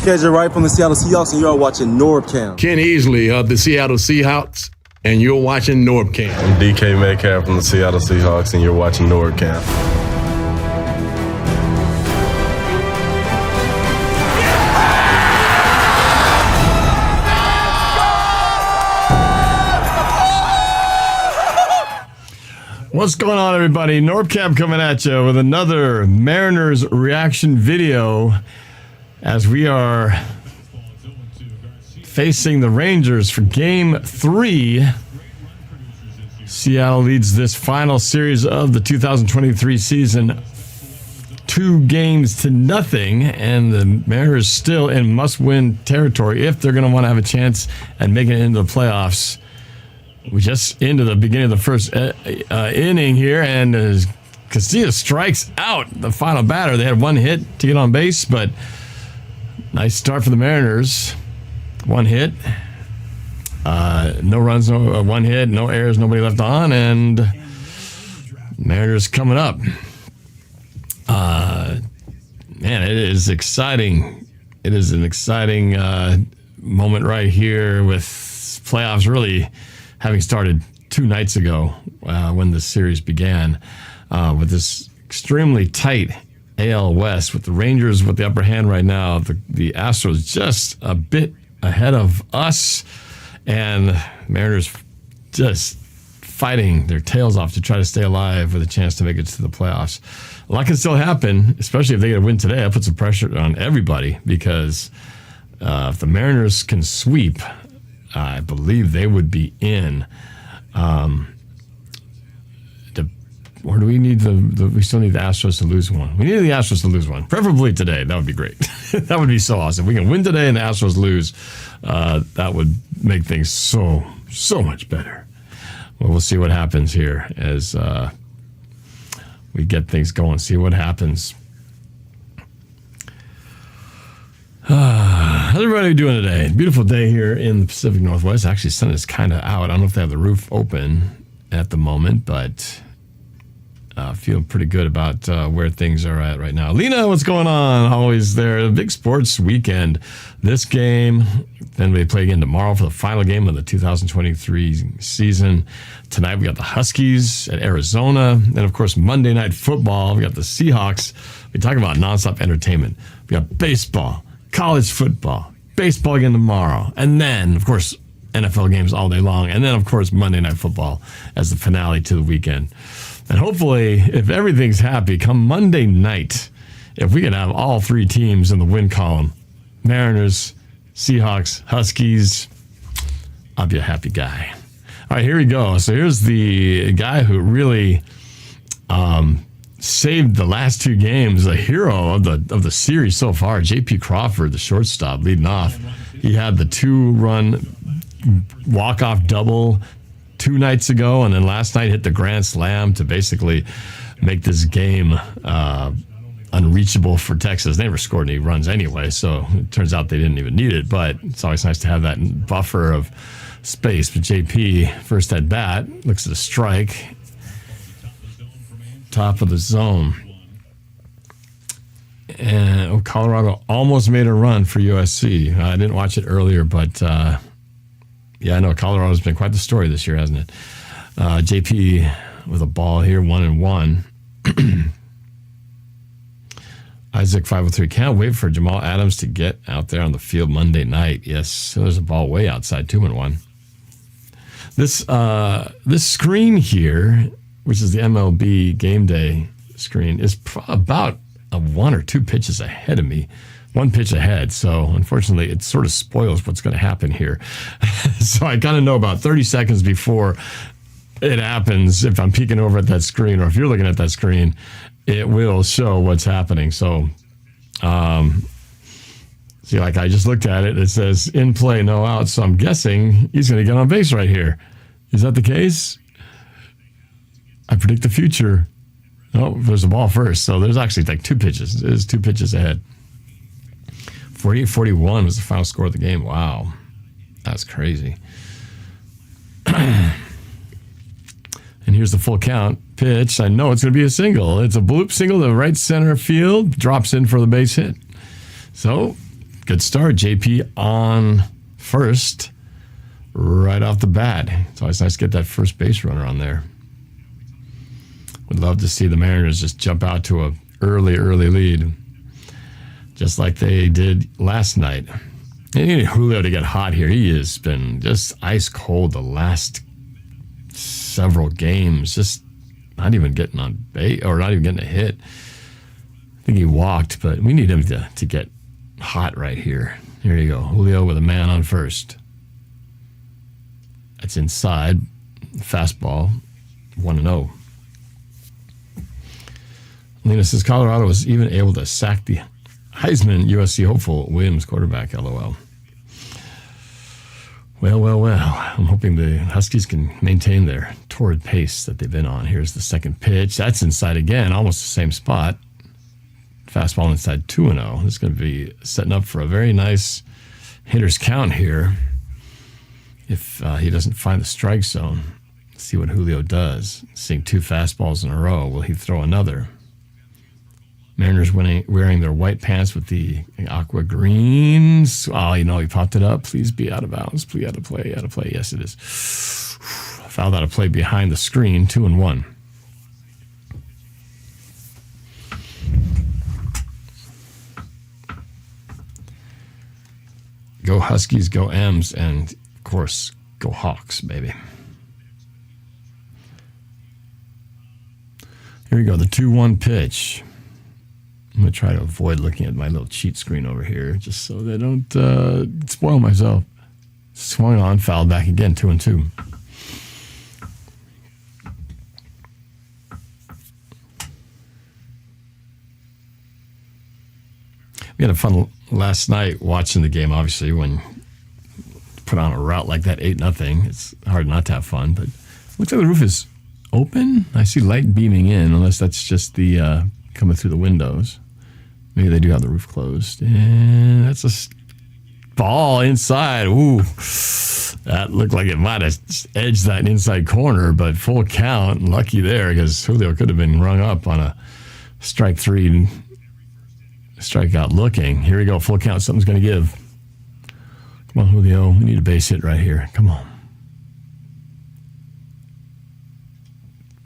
KJ Wright from the Seattle Seahawks, and you are watching NorbCam. Ken Easley of the Seattle Seahawks, and you're watching NorbCam. I'm DK Metcalf from the Seattle Seahawks, and you're watching NorbCam. What's going on, everybody? NorbCam coming at you with another Mariners reaction video as we are facing the Rangers for Game 3. Seattle leads this final series of the 2023 season 2-0, and the Mariners still in must-win territory if they're going to want to have a chance at making it into the playoffs. We just into the beginning of the first inning here, and Castillo strikes out the final batter. They had one hit to get on base, but nice start for the Mariners. One hit, no runs, one hit, no errors, nobody left on, and Mariners coming up. Man, it is exciting. It is an exciting moment right here with playoffs really having started 2 nights ago when the series began with this extremely tight AL West with the Rangers with the upper hand right now. The Astros just a bit ahead of us, and Mariners just fighting their tails off to try to stay alive with a chance to make it to the playoffs. A lot can still happen, especially if they get a win today. That puts some pressure on everybody because if the Mariners can sweep, I believe they would be in. Or do we need we still need the Astros to lose one? We need the Astros to lose one, preferably today. That would be great. That would be so awesome. If we can win today and the Astros lose, that would make things so much better. Well, we'll see what happens here as we get things going. See what happens. How's everybody doing today? Beautiful day here in the Pacific Northwest. Actually, sun is kind of out. I don't know if they have the roof open at the moment, but feel pretty good about where things are at right now. Alena, what's going on? Always there. A big sports weekend. This game, then we play again tomorrow for the final game of the 2023 season. Tonight we got the Huskies at Arizona. And of course, Monday Night Football. We got the Seahawks. We talk about nonstop entertainment. We got baseball, college football, baseball again tomorrow. And then, of course, NFL games all day long. And then, of course, Monday Night Football as the finale to the weekend. And hopefully, if everything's happy, come Monday night, if we can have all 3 teams in the win column, Mariners, Seahawks, Huskies, I'll be a happy guy. All right, here we go. So here's the guy who really saved the last 2 games, the hero of the series so far, J.P. Crawford, the shortstop, leading off. He had the 2-run walk-off double 2 nights ago, and then last night hit the grand slam to basically make this game unreachable for Texas. They never scored any runs anyway, so it turns out they didn't even need it, but it's always nice to have that buffer of space. But JP, first at bat, looks at a strike. Top of the zone. And Colorado almost made a run for USC. I didn't watch it earlier, but yeah, I know Colorado's been quite the story this year, hasn't it? JP with a ball here, 1-1. Isaac 503. Can't wait for Jamal Adams to get out there on the field Monday night. Yes, so there's a ball way outside, 2-1. This screen here, which is the MLB game day screen, is about 1 or 2 pitches ahead of me. 1 pitch ahead, so unfortunately it sort of spoils what's going to happen here. So I kind of know about 30 seconds before it happens, if I'm peeking over at that screen, or if you're looking at that screen, it will show what's happening. So, see, like I just looked at it, it says in play, no out, so I'm guessing he's going to get on base right here. Is that the case? I predict the future. Oh, there's a ball first, so there's actually like 2 pitches. There's 2 pitches ahead. 48-41 was the final score of the game. Wow. That's crazy. And here's the full count. Pitch. I know it's going to be a single. It's a bloop single to right center field. Drops in for the base hit. So good start. JP on first right off the bat. It's always nice to get that first base runner on there. Would love to see the Mariners just jump out to a early lead, just like they did last night. They need Julio to get hot here. He has been just ice cold the last several games, just not even getting on base or not even getting a hit. I think he walked, but we need him to get hot right here. Here you go. Julio with a man on first. That's inside. Fastball, 1-0. Alena says Colorado was even able to sack the Heisman USC hopeful Williams quarterback, LOL. Well. I'm hoping the Huskies can maintain their torrid pace that they've been on. Here's the second pitch. That's inside again, almost the same spot. Fastball inside 2-0. This is going to be setting up for a very nice hitter's count here. If he doesn't find the strike zone, let's see what Julio does. Seeing 2 fastballs in a row. Will he throw another? Mariners wearing their white pants with the aqua greens. Oh, he popped it up. Please be out of bounds. Please out of play. Yes, it is. Fouled out of play behind the screen. 2-1. Go Huskies, go M's, and of course, go Hawks, baby. Here we go, the 2-1 pitch. I'm going to try to avoid looking at my little cheat screen over here just so that I don't spoil myself. Swung on, fouled back again, 2-2. We had a fun last night watching the game, obviously, when you put on a route like that, 8-0. It's hard not to have fun, but looks like the roof is open. I see light beaming in, unless that's just the coming through the windows. Maybe they do have the roof closed. And that's a ball inside. Ooh, that looked like it might have edged that inside corner, but full count. Lucky there, because Julio could have been rung up on a strike 3 strikeout looking. Here we go, full count. Something's going to give. Come on, Julio. We need a base hit right here. Come on.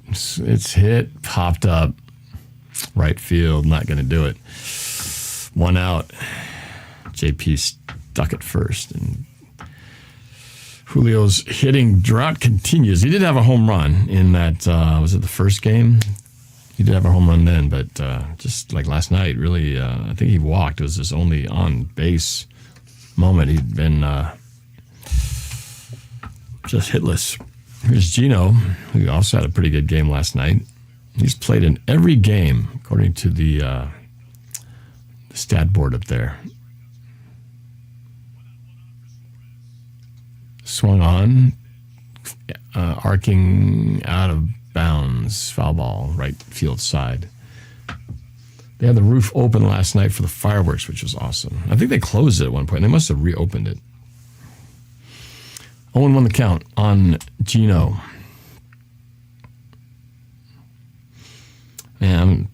It's hit, popped up. Right field, not going to do it. 1 out. JP stuck at first. And Julio's hitting drought continues. He did have a home run in that, was it the first game? He did have a home run then, but just like last night, really, I think he walked. It was his only on-base moment. He'd been just hitless. Here's Gino, who also had a pretty good game last night. He's played in every game, according to the stat board up there. Swung on, arcing out of bounds, foul ball, right field side. They had the roof open last night for the fireworks, which was awesome. I think they closed it at one point. They must have reopened it. 0-1 the count on Gino. Man, I'm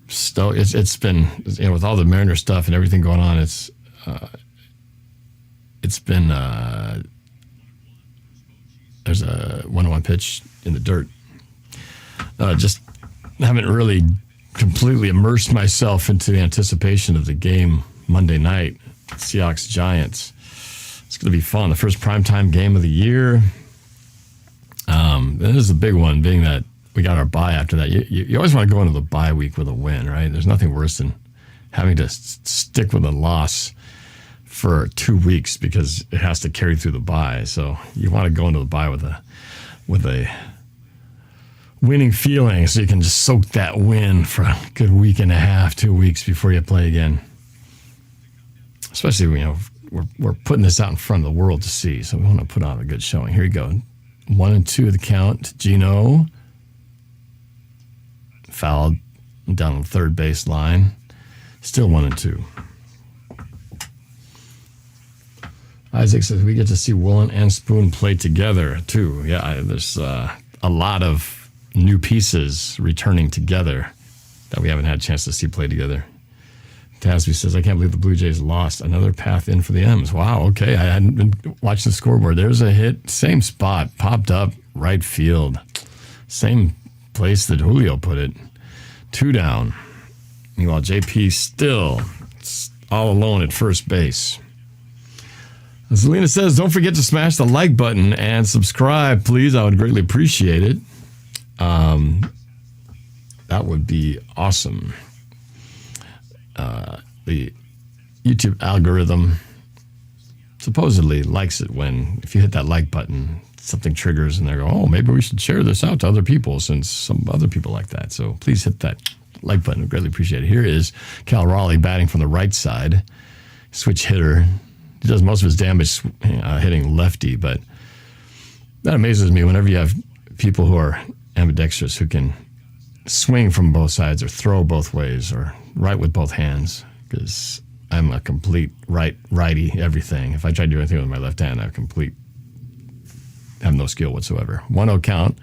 stoked. It's been, with all the Mariner stuff and everything going on, it's been there's a 1-1 pitch in the dirt. Just haven't really completely immersed myself into the anticipation of the game Monday night, Seahawks Giants. It's going to be fun. The first primetime game of the year. This is the big one, being that we got our bye after that. You always want to go into the bye week with a win, right? There's nothing worse than having to stick with a loss for 2 weeks because it has to carry through the bye. So you want to go into the bye with a winning feeling, so you can just soak that win for a good week and a half, 2 weeks before you play again. Especially, we're putting this out in front of the world to see, so we want to put on a good showing. Here you go. 1-2 the count. Gino fouled down the third base line. Still 1-2. Isaac says we get to see Woolen and Spoon play together too. Yeah, there's a lot of new pieces returning together that we haven't had a chance to see play together. Tasby says, I can't believe the Blue Jays lost. Another path in for the M's. Wow, okay. I hadn't been watching the scoreboard. There's a hit. Same spot. Popped up. Right field. Same place that Julio put it. 2 down. Meanwhile, JP still all alone at first base. As Alena says, don't forget to smash the like button and subscribe, please. I would greatly appreciate it. That would be awesome. The YouTube algorithm supposedly likes it when, if you hit that like button, something triggers and they go, oh, maybe we should share this out to other people since some other people like that. So please hit that like button. I'd greatly appreciate it. Here is Cal Raleigh batting from the right side. Switch hitter. He does most of his damage hitting lefty, but that amazes me whenever you have people who are ambidextrous who can swing from both sides or throw both ways or right with both hands, because I'm a complete righty everything. If I try to do anything with my left hand, I have no skill whatsoever. 1-0 count.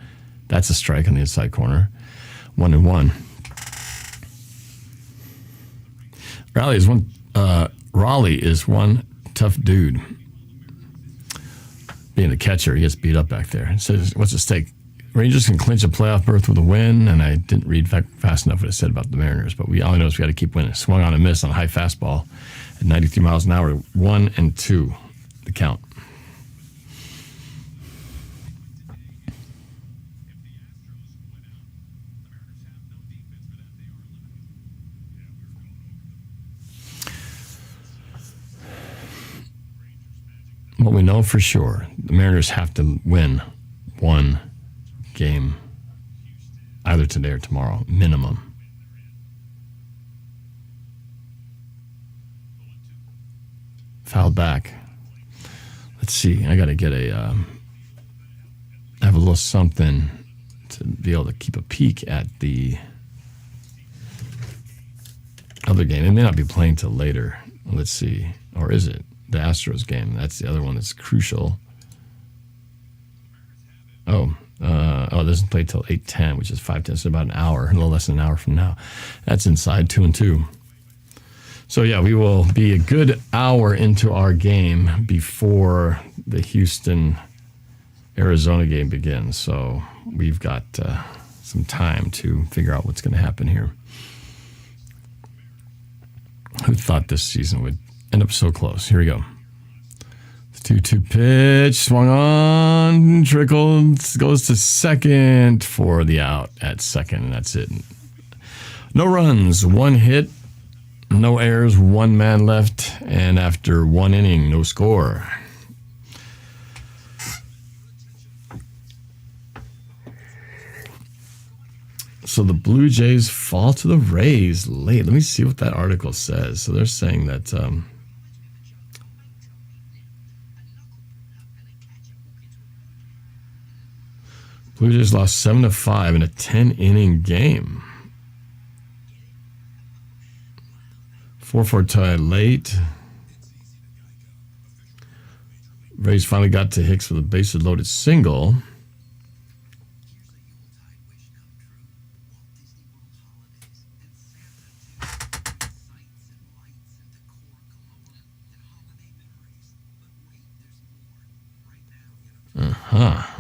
That's a strike on the inside corner. 1-1. Raleigh is one tough dude. Being the catcher, he gets beat up back there. It says, what's at stake? Rangers can clinch a playoff berth with a win, and I didn't read fast enough what it said about the Mariners, but all I know is we got to keep winning. Swung on a miss on a high fastball at 93 miles an hour, 1-2, the count. What we know for sure, the Mariners have to win one game either today or tomorrow, minimum. Fouled back. Let's see. I got to get I have a little something to be able to keep a peek at the other game. It may not be playing till later. Let's see. Or is it? The Astros game. That's the other one that's crucial. It doesn't play till 8:10, which is 5:10, so about an hour, a little less than an hour from now. That's inside 2-2. So yeah, we will be a good hour into our game before the Houston-Arizona game begins. So we've got some time to figure out what's going to happen here. Who thought this season would end up so close? Here we go. 2-2 pitch, swung on, trickles, goes to second for the out at second, and that's it. No runs, 1 hit, no errors, 1 man left, and after 1 inning, no score. So the Blue Jays fall to the Rays late. Let me see what that article says. So they're saying that Blue Jays lost 7-5 in a 10-inning game. 4-4 tie late. Rays finally got to Hicks with a bases-loaded single.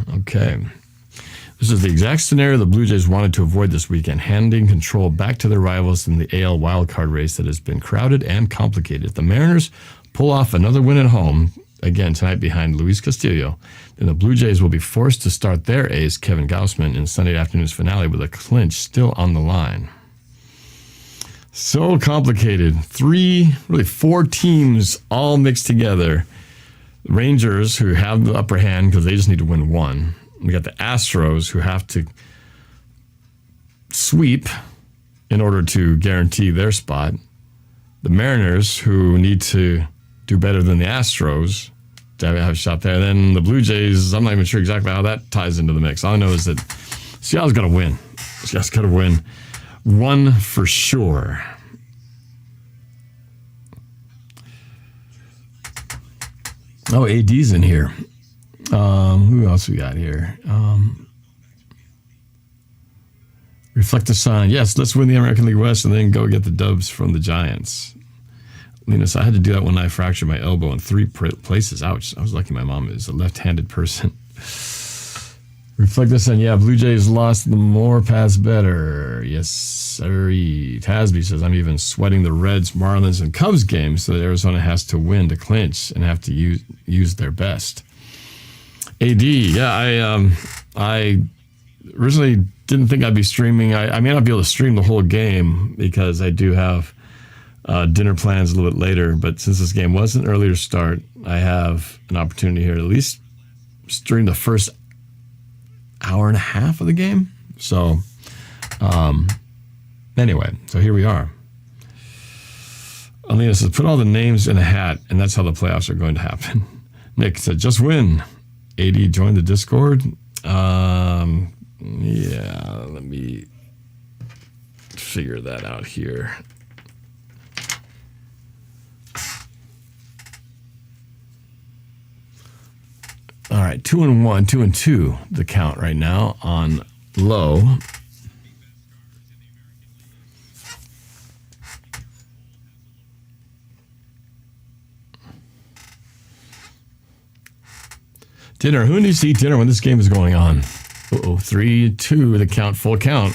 Okay. This is the exact scenario the Blue Jays wanted to avoid this weekend, handing control back to their rivals in the AL wildcard race that has been crowded and complicated. If the Mariners pull off another win at home, again tonight behind Luis Castillo, then the Blue Jays will be forced to start their ace, Kevin Gausman, in Sunday afternoon's finale with a clinch still on the line. So complicated. 4 teams all mixed together. Rangers, who have the upper hand because they just need to win 1. We got the Astros, who have to sweep in order to guarantee their spot. The Mariners, who need to do better than the Astros to have a shot there. And then the Blue Jays, I'm not even sure exactly how that ties into the mix. All I know is that Seattle's got to win. Seattle's got to win 1 for sure. Oh, AD's in here. Who else we got here? Reflect the Sun. Yes, let's win the American League West and then go get the dubs from the Giants. Alena, so I had to do that when I fractured my elbow in 3 places. Ouch. I was lucky my mom is a left-handed person. Reflect this on, yeah, Blue Jays lost the more pass better. Yes, sir. Tasby says, I'm even sweating the Reds, Marlins, and Cubs games so that Arizona has to win to clinch and have to use their best. AD, yeah, I originally didn't think I'd be streaming. I may not be able to stream the whole game because I do have dinner plans a little bit later, but since this game was an earlier start, I have an opportunity here to at least stream the first hour and a half of the game. So, anyway, so here we are. Alena says, put all the names in a hat, and that's how the playoffs are going to happen. Nick said, just win. AD joined the Discord. Yeah, let me figure that out here. All right, 2-1, 2-2, the count right now on low. Dinner. Who needs to eat dinner when this game is going on? 3-2, the count, full count.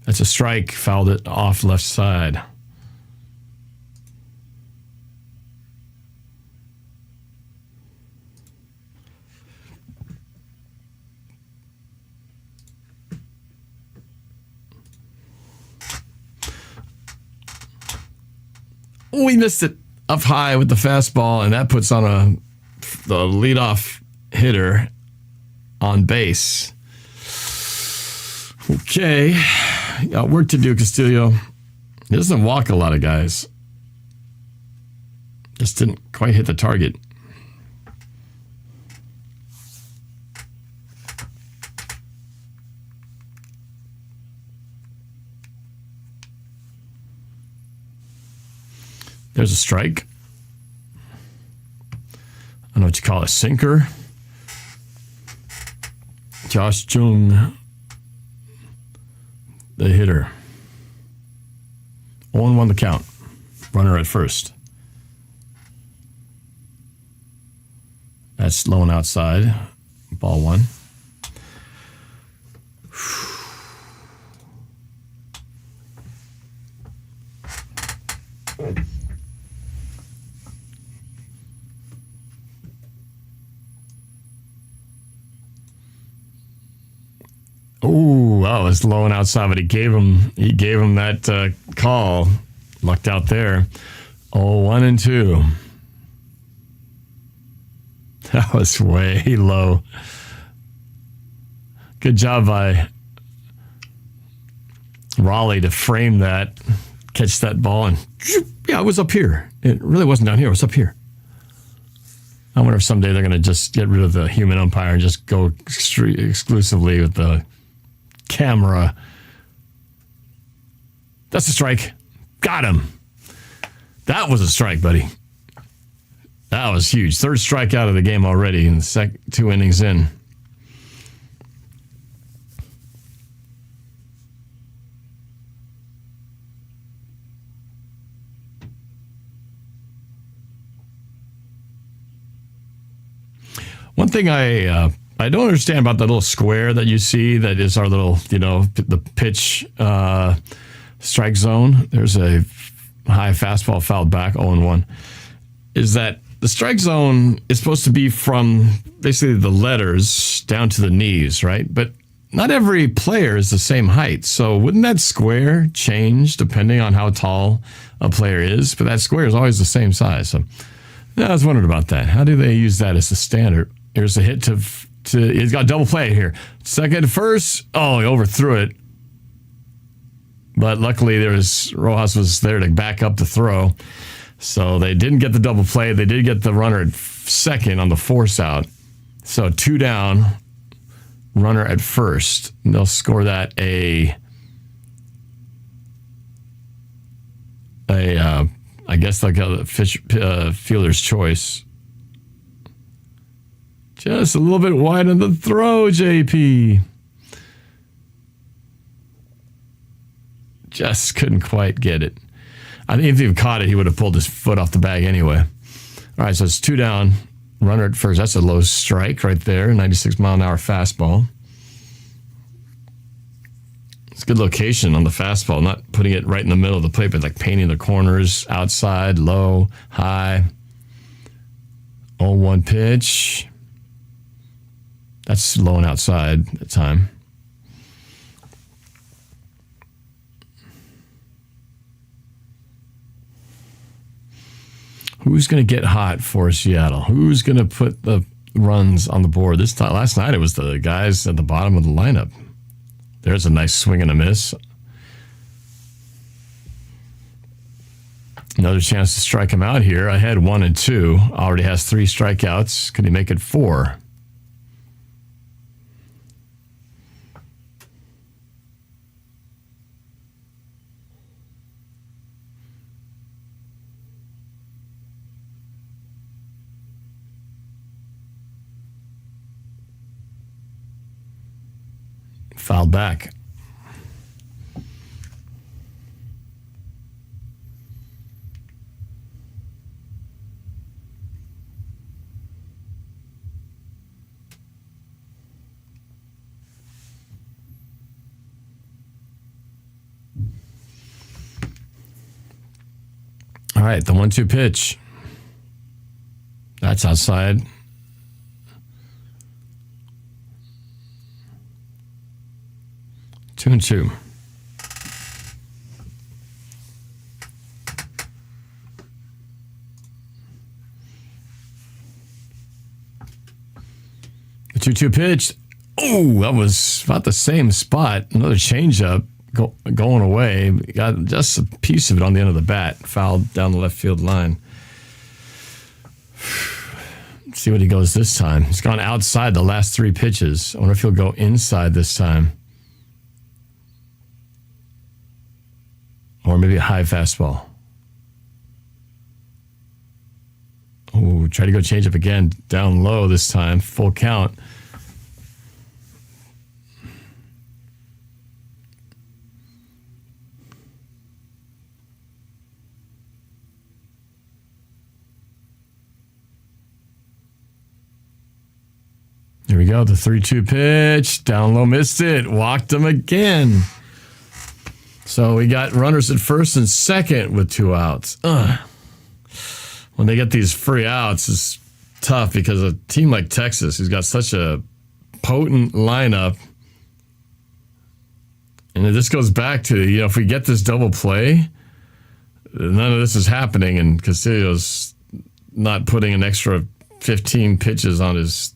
That's a strike, fouled it off left side. We missed it up high with the fastball, and that puts on the leadoff hitter on base. Okay, got work to do, Castillo. He doesn't walk a lot of guys. Just didn't quite hit the target. There's a strike. I don't know what you call a sinker. Josh Jung, the hitter. 0-1 the count. Runner at first. That's low and outside. Ball 1. Oh, wow, it's low and outside, but he gave him that call. Lucked out there. 1-2. That was way low. Good job by Raleigh to frame that, catch that ball, and yeah, it was up here. It really wasn't down here. It was up here. I wonder if someday they're going to just get rid of the human umpire and just go exclusively with the camera. That's a strike. Got him. That was a strike, buddy. That was huge. Third strikeout of the game already in the 2 innings in. One thing I don't understand about the little square that you see that is our little, the pitch strike zone. There's a high fastball fouled back, 0-1. Is that the strike zone is supposed to be from basically the letters down to the knees, right? But not every player is the same height. So wouldn't that square change depending on how tall a player is? But that square is always the same size. So yeah, I was wondering about that. How do they use that as the standard? Here's a hit to he's got a double play here. Second to first. Oh, he overthrew it. But luckily Rojas was there to back up the throw. So they didn't get the double play. They did get the runner at second on the force out. So 2 down, runner at first. And they'll score that I guess like a fielder's choice. Just a little bit wide on the throw, JP. Just couldn't quite get it. I think if he caught it, he would have pulled his foot off the bag anyway. All right, so it's 2 down. Runner at first. That's a low strike right there. 96-mile-an-hour fastball. It's a good location on the fastball. Not putting it right in the middle of the plate, but like painting the corners, outside, low, high. 0-1 pitch. That's low and outside at the time. Who's going to get hot for Seattle? Who's going to put the runs on the board this time? Last night it was the guys at the bottom of the lineup. There's a nice swing and a miss. Another chance to strike him out here. I had 1 and 2. Already has 3 strikeouts. Could he make it 4? Fouled back. All right, the 1-2 pitch. That's outside. Two and 2. The 2-2 pitch. Oh, that was about the same spot. Another changeup going away. Got just a piece of it on the end of the bat. Fouled down the left field line. Let's see what he goes this time. He's gone outside the last 3 pitches. I wonder if he'll go inside this time. Or maybe a high fastball. Oh, try to go change up again. Down low this time. Full count. Here we go. The 3-2 pitch. Down low, missed it. Walked him again. So we got runners at first and second with 2 outs. When they get these free outs, it's tough because a team like Texas, who's got such a potent lineup, and this goes back to, if we get this double play, none of this is happening, and Castillo's not putting an extra 15 pitches on his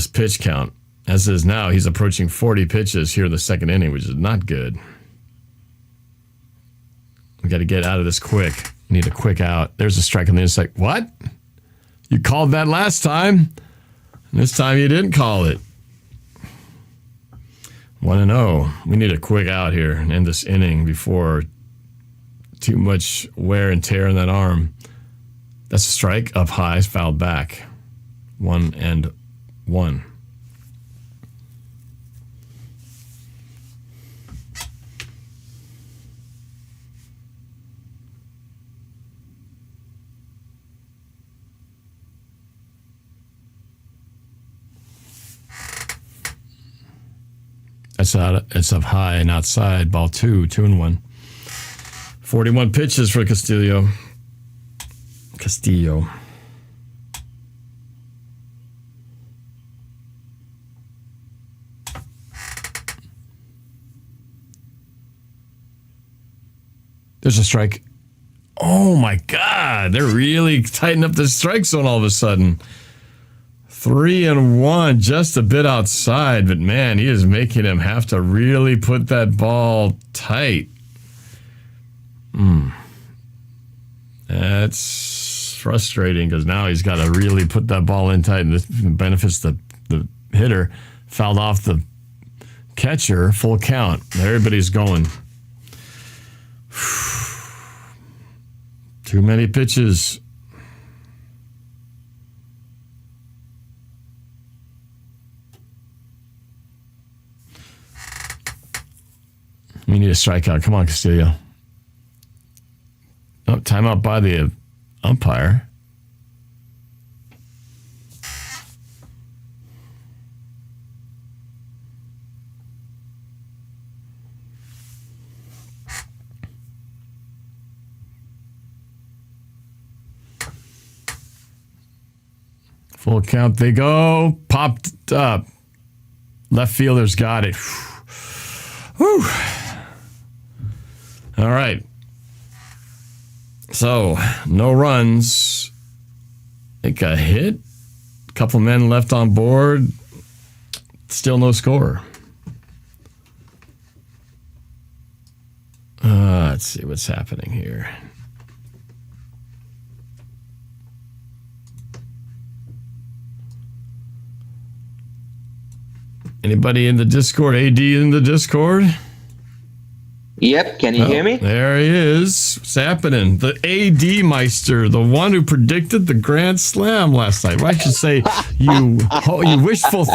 pitch count. As is now, he's approaching 40 pitches here in the second inning, which is not good. We got to get out of this quick. We need a quick out. There's a strike on the inside. What? You called that last time. And this time you didn't call it. 1-0. We need a quick out here and end this inning before too much wear and tear in that arm. That's a strike. Up high, fouled back. 1-1. It's up high and outside. Ball 2, 2-1. 41 pitches for Castillo. There's a strike. Oh my God. They're really tightening up the strike zone all of a sudden. 3-1, just a bit outside, but man, he is making him have to really put that ball tight. That's frustrating because now he's got to really put that ball in tight, and this benefits the hitter. Fouled off the catcher, full count. Everybody's going. Too many pitches. We need a strikeout. Come on, Castillo. Oh, timeout by the umpire. Full count they go. Popped up. Left fielder's got it. Whew. All right. So, no runs. I think a hit. A couple men left on board. Still no score. Let's see what's happening here. Anybody in the Discord? AD in the Discord? Yep, can you hear me? There he is. What's happening? The AD Meister, the one who predicted the Grand Slam last night. Well, I should say you wishful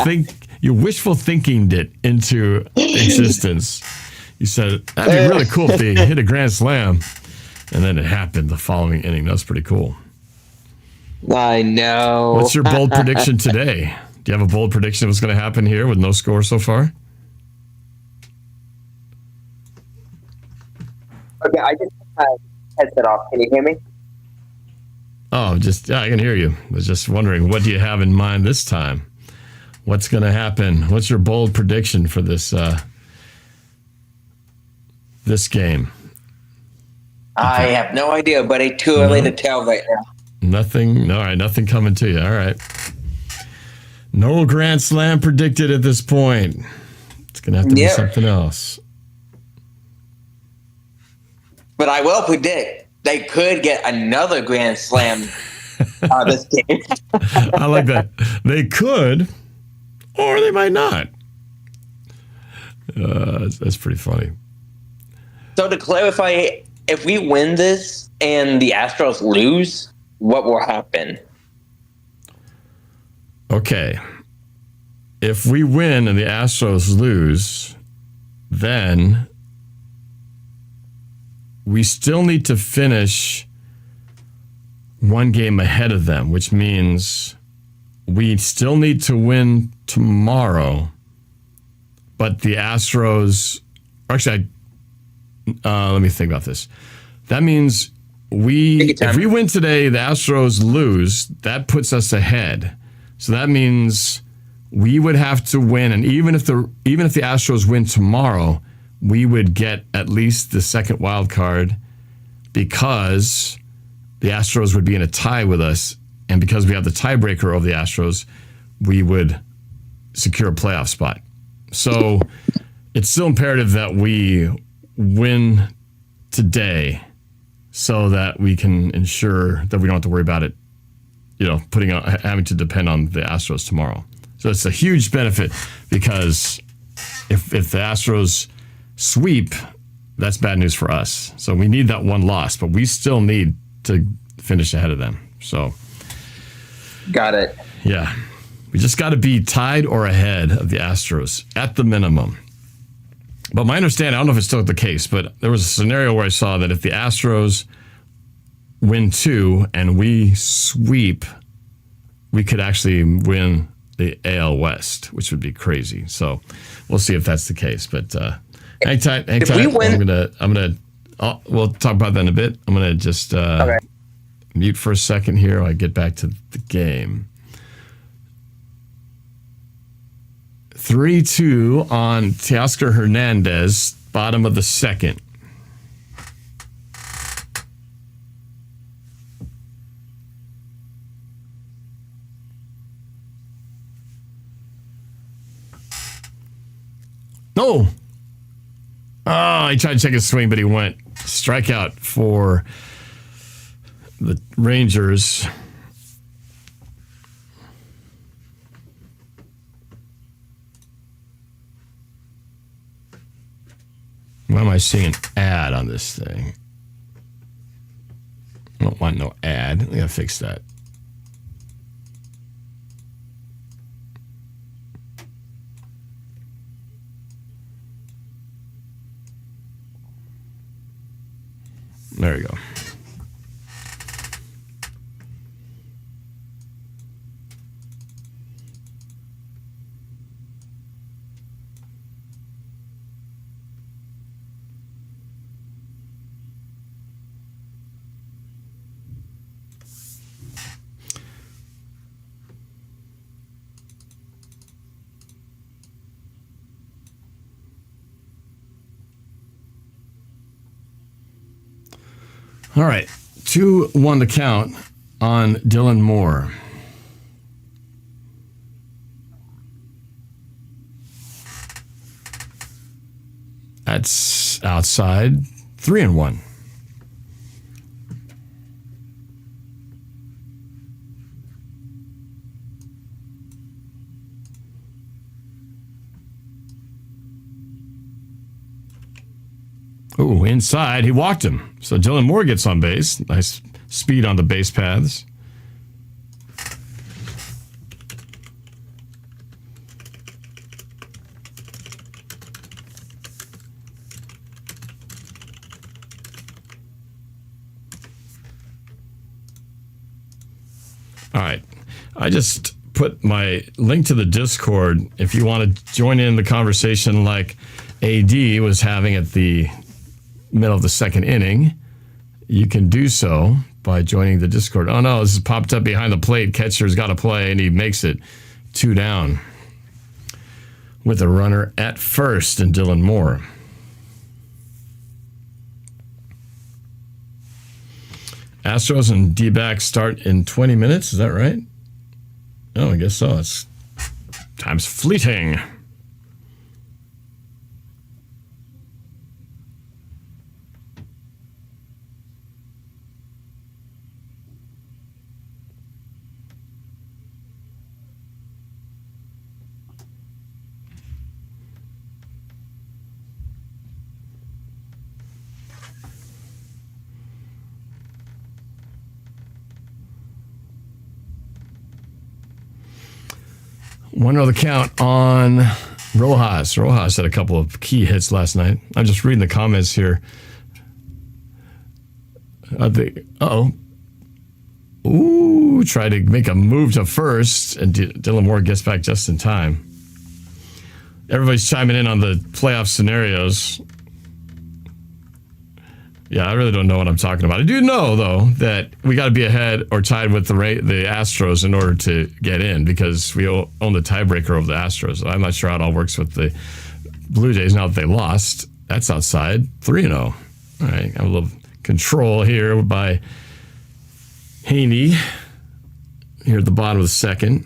thinking it into existence. You said that'd be really cool if they hit a Grand Slam, and then it happened the following inning. That was pretty cool. I know. What's your bold prediction today? Do you have a bold prediction of what's going to happen here with no score so far? Okay, I just took my headset off. Can you hear me? Oh, yeah, I can hear you. I was just wondering, what do you have in mind this time? What's going to happen? What's your bold prediction for this this game? I have no idea, buddy. Too early to tell right now. Nothing. All right, nothing coming to you. All right. No Grand Slam predicted at this point. It's going to have to be something else. But I will predict they could get another Grand Slam out of this game. I like that. They could, or they might not. That's pretty funny. So to clarify, if we win this and the Astros lose, what will happen? Okay. If we win and the Astros lose, then we still need to finish one game ahead of them, which means we still need to win tomorrow. But the Astros, actually, let me think about this. That means if we win today, the Astros lose, that puts us ahead. So that means we would have to win, and even if the Astros win tomorrow, we would get at least the second wild card because the Astros would be in a tie with us, and because we have the tiebreaker over the Astros, we would secure a playoff spot. So it's still imperative that we win today so that we can ensure that we don't have to worry about it, having to depend on the Astros tomorrow. So it's a huge benefit because if the Astros sweep, that's bad news for us. So we need that one loss, but we still need to finish ahead of them. So got it. Yeah. We just got to be tied or ahead of the Astros at the minimum. But my understanding, I don't know if it's still the case, but there was a scenario where I saw that if the Astros win 2 and we sweep, we could actually win the AL West, which would be crazy. So we'll see if that's the case. But hang tight. We win, we'll talk about that in a bit. I'm gonna just mute for a second here while I get back to the game. 3-2 on Teoscar Hernandez, bottom of the second. No. Oh, he tried to take a swing, but he went strikeout for the Rangers. Why am I seeing an ad on this thing? I don't want no ad. I gotta fix that. There you go. All right, 2-1 to count on Dylan Moore. That's outside, 3-1. Ooh, inside, he walked him. So Dylan Moore gets on base. Nice speed on the base paths. All right, I just put my link to the Discord if you want to join in the conversation like AD was having at the middle of the second inning. You can do so by joining the Discord. Oh no, this is popped up behind the plate. Catcher's got to play, and he makes it 2 down with a runner at first and Dylan Moore. Astros and D-backs start in 20 minutes. Is that right? Oh, I guess so. It's time's fleeting. One other count on Rojas. Rojas had a couple of key hits last night. I'm just reading the comments here. Ooh, tried to make a move to first, and Dylan Moore gets back just in time. Everybody's chiming in on the playoff scenarios. Yeah, I really don't know what I'm talking about. I do know, though, that we got to be ahead or tied with the Astros in order to get in, because we own the tiebreaker over the Astros. I'm not sure how it all works with the Blue Jays now that they lost. That's outside, 3-0. All right, got a little control here by Haney here at the bottom of the second.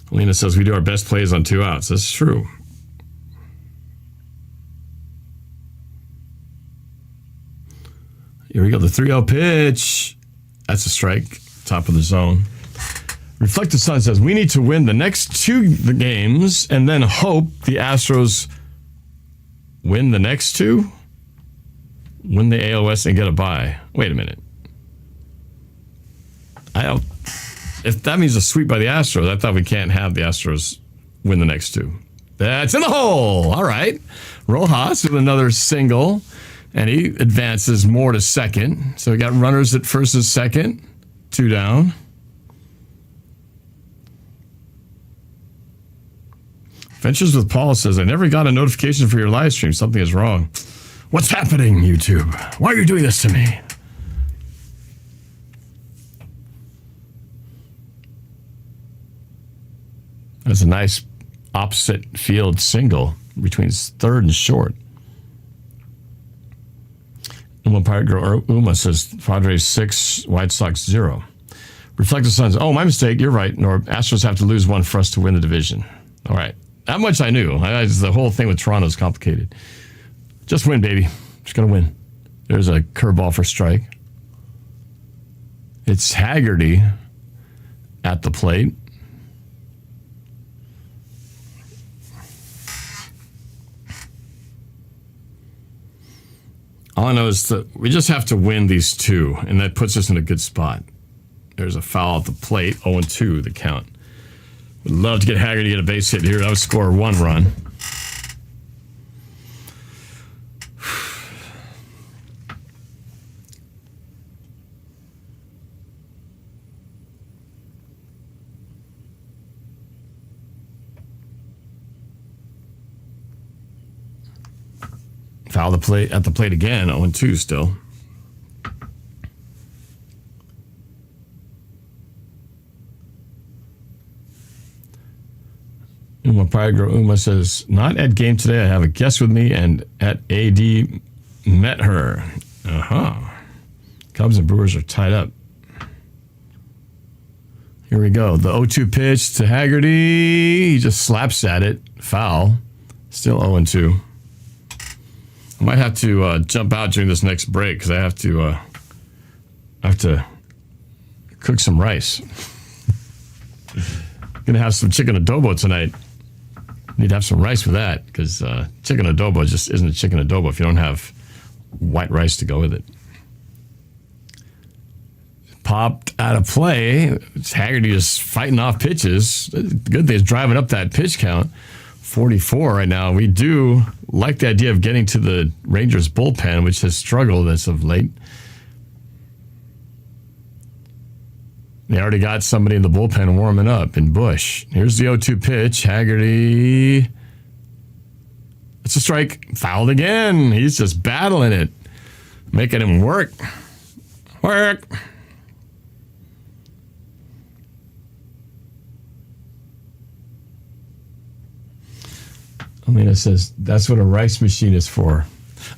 Alena says we do our best plays on 2 outs. That's true. Here we go, the 3-0 pitch. That's a strike, top of the zone. Reflective Sun says, we need to win the next 2 games and then hope the Astros win the next 2? Win the AL West and get a bye. Wait a minute. If that means a sweep by the Astros, I thought we can't have the Astros win the next 2. That's in the hole. All right. Rojas with another single. And he advances more to second. So we got runners at first and second. 2 down. Ventures with Paul says, I never got a notification for your live stream. Something is wrong. What's happening, YouTube? Why are you doing this to me? That's a nice opposite field single between third and short. Uma Pirate Girl Uma says Padres 6, White Sox 0. Reflective Suns. Oh, my mistake. You're right, Norb. Astros have to lose 1 for us to win the division. All right. That much I knew. The whole thing with Toronto is complicated. Just win, baby. Just going to win. There's a curveball for strike. It's Haggerty at the plate. All I know is that we just have to win these 2, and that puts us in a good spot. There's a foul at the plate, 0-2 the count. Would love to get Haggerty to get a base hit here. That would score 1 run. Foul the plate at the plate again. 0-2 still. Uma says, not at game today. I have a guest with me, and at AD met her. Cubs and Brewers are tied up. Here we go. The 0-2 pitch to Haggerty. He just slaps at it. Foul. Still 0-2. I might have to jump out during this next break because I have to cook some rice. Gonna have some chicken adobo tonight. Need to have some rice with that because chicken adobo just isn't a chicken adobo if you don't have white rice to go with it. Popped out of play. Haggerty just fighting off pitches. The good thing is driving up that pitch count. 44 right now. We do like the idea of getting to the Rangers bullpen, which has struggled as of late. They already got somebody in the bullpen warming up in Bush. Here's the 0-2 pitch. Haggerty. It's a strike. Fouled again. He's just battling it. Making him work. Work. Alena says, that's what a rice machine is for.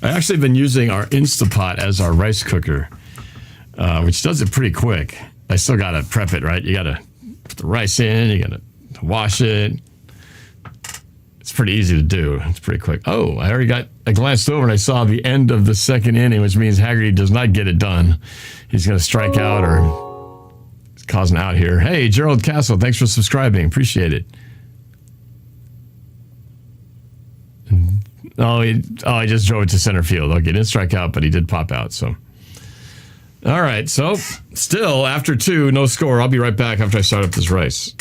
I've actually been using our Instapot as our rice cooker, which does it pretty quick. I still got to prep it, right? You got to put the rice in. You got to wash it. It's pretty easy to do. It's pretty quick. Oh, I glanced over and I saw the end of the second inning, which means Haggerty does not get it done. He's going to strike out or cause an out here. Hey, Gerald Castle, thanks for subscribing. Appreciate it. Oh, he just drove it to center field. Okay, didn't strike out, but he did pop out. So, all right. So, still after 2, no score. I'll be right back after I start up this rice.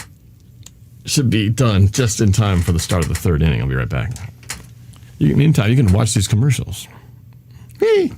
Should be done just in time for the start of the 3rd inning. I'll be right back. Meantime, you can watch these commercials. Hey.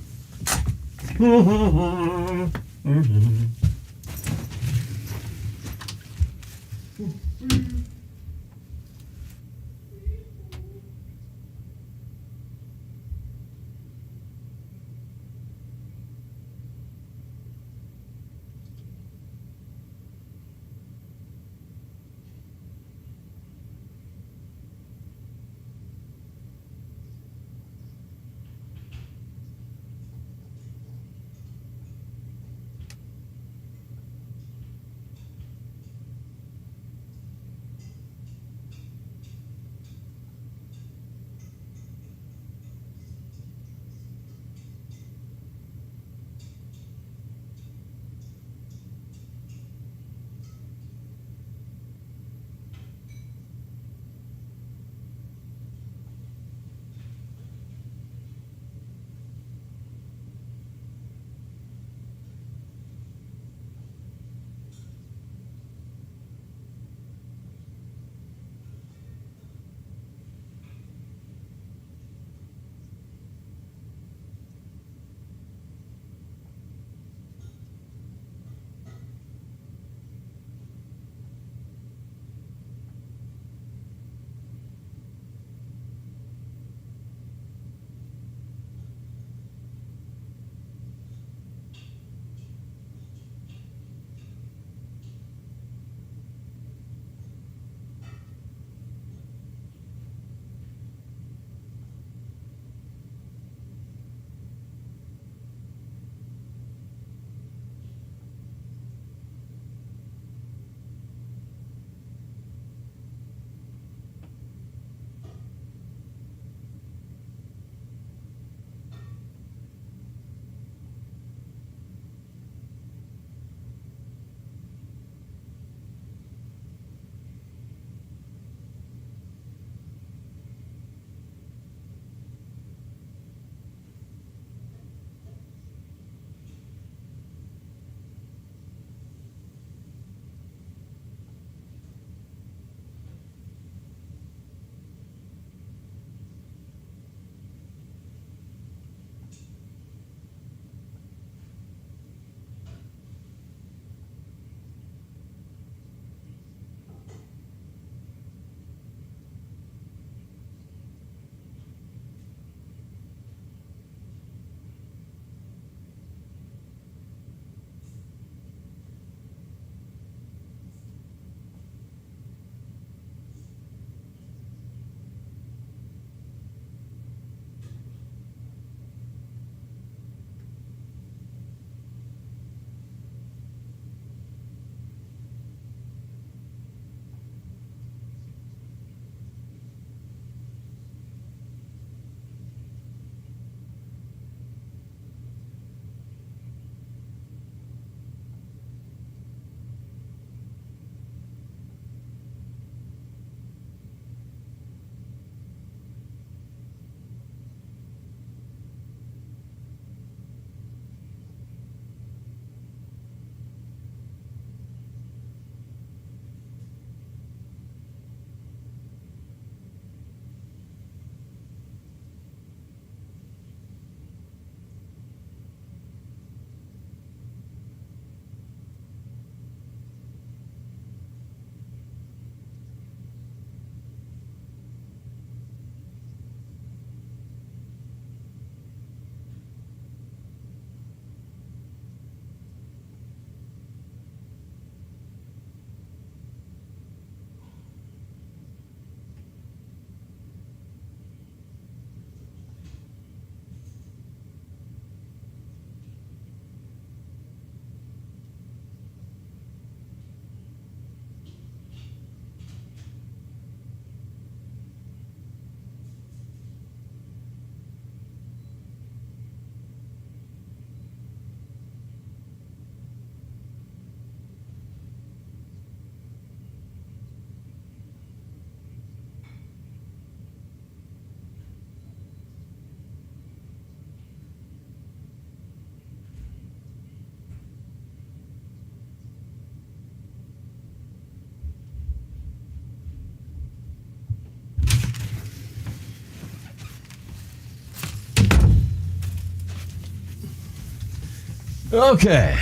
Okay.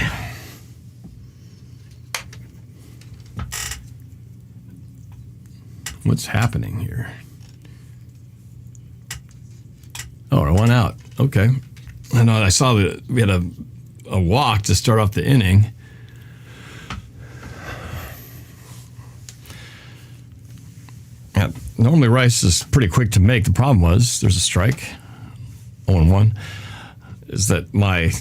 What's happening here? Oh, I went out. Okay. I know. I saw that we had a walk to start off the inning. Yeah, normally Rice is pretty quick to make. The problem was there's a strike. 0-1. Is that my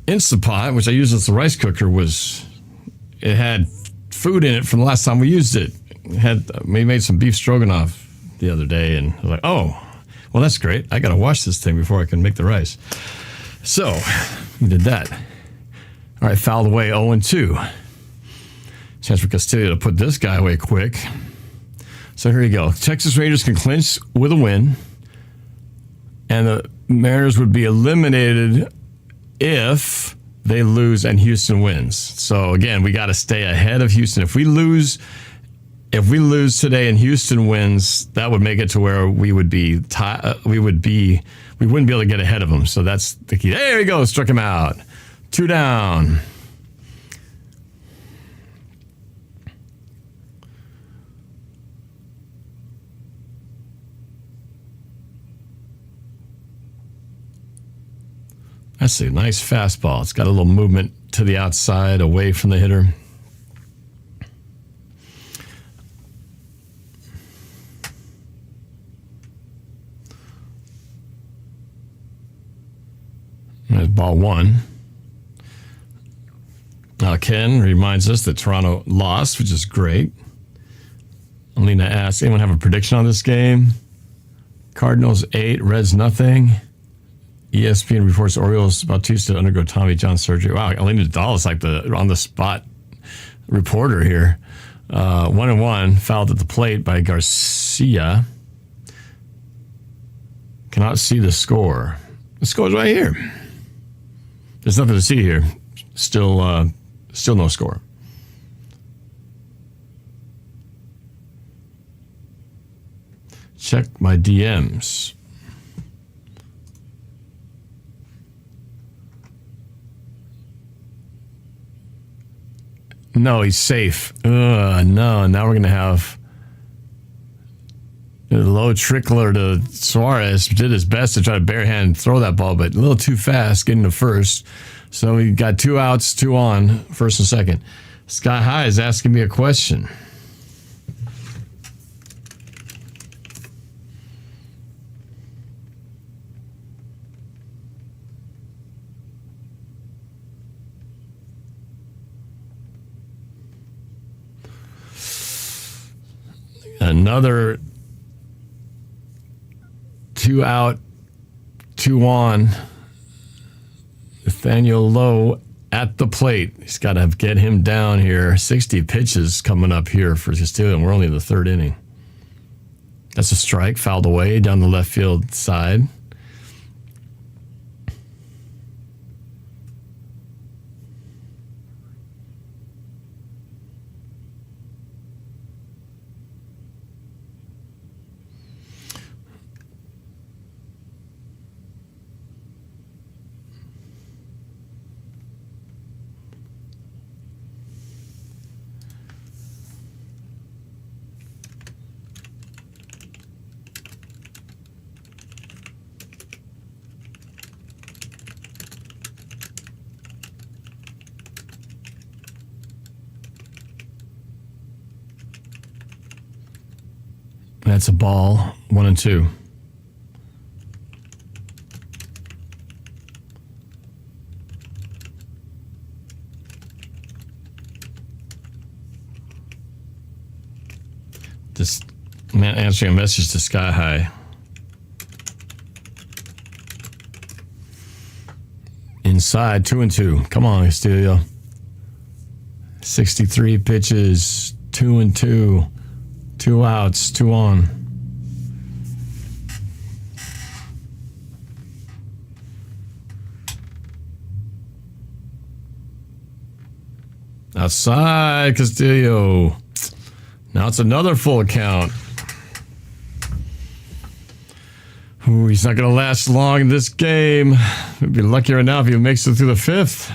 Instapot, which I use as the rice cooker, it had food in it from the last time we used it. We made some beef stroganoff the other day, and I was like, oh, well, that's great. I got to wash this thing before I can make the rice. So we did that. All right, fouled away 0-2. Chance for Castillo to put this guy away quick. So here you go. Texas Rangers can clinch with a win, and the Mariners would be eliminated if they lose and Houston wins. So again, we got to stay ahead of Houston. If we lose today and Houston wins, that would make it to where we would be we wouldn't be able to get ahead of them. So that's the key. There we go. Struck him out. 2 down. That's a nice fastball. It's got a little movement to the outside, away from the hitter. There's ball 1. Now Ken reminds us that Toronto lost, which is great. Alena asks, anyone have a prediction on this game? Cardinals 8, Reds nothing. ESPN reports Orioles about to undergo Tommy John surgery. Wow, Alena Dahl is like the on-the-spot reporter here. 1-1, fouled at the plate by Garcia. Cannot see the score. The score's right here. There's nothing to see here. Still no score. Check my DMs. No, he's safe. No, now we're going to have a low trickler to Suarez. Did his best to try to barehand throw that ball, but a little too fast getting to first. So we got 2 outs, 2 on, first and second. Sky High is asking me a question. Another 2 out, 2 on. Nathaniel Lowe at the plate. He's got to get him down here. 60 pitches coming up here for Castillo, and we're only in the 3rd inning. That's a strike, fouled away down the left field side. That's a ball, 1-2. Just answering a message to Sky High. Inside, 2-2. Come on, Castillo. 63 pitches, 2-2. 2 outs, 2 on. Outside, Castillo. Now it's another full count. Ooh, he's not going to last long in this game. He'd be lucky right now if he makes it through the 5th.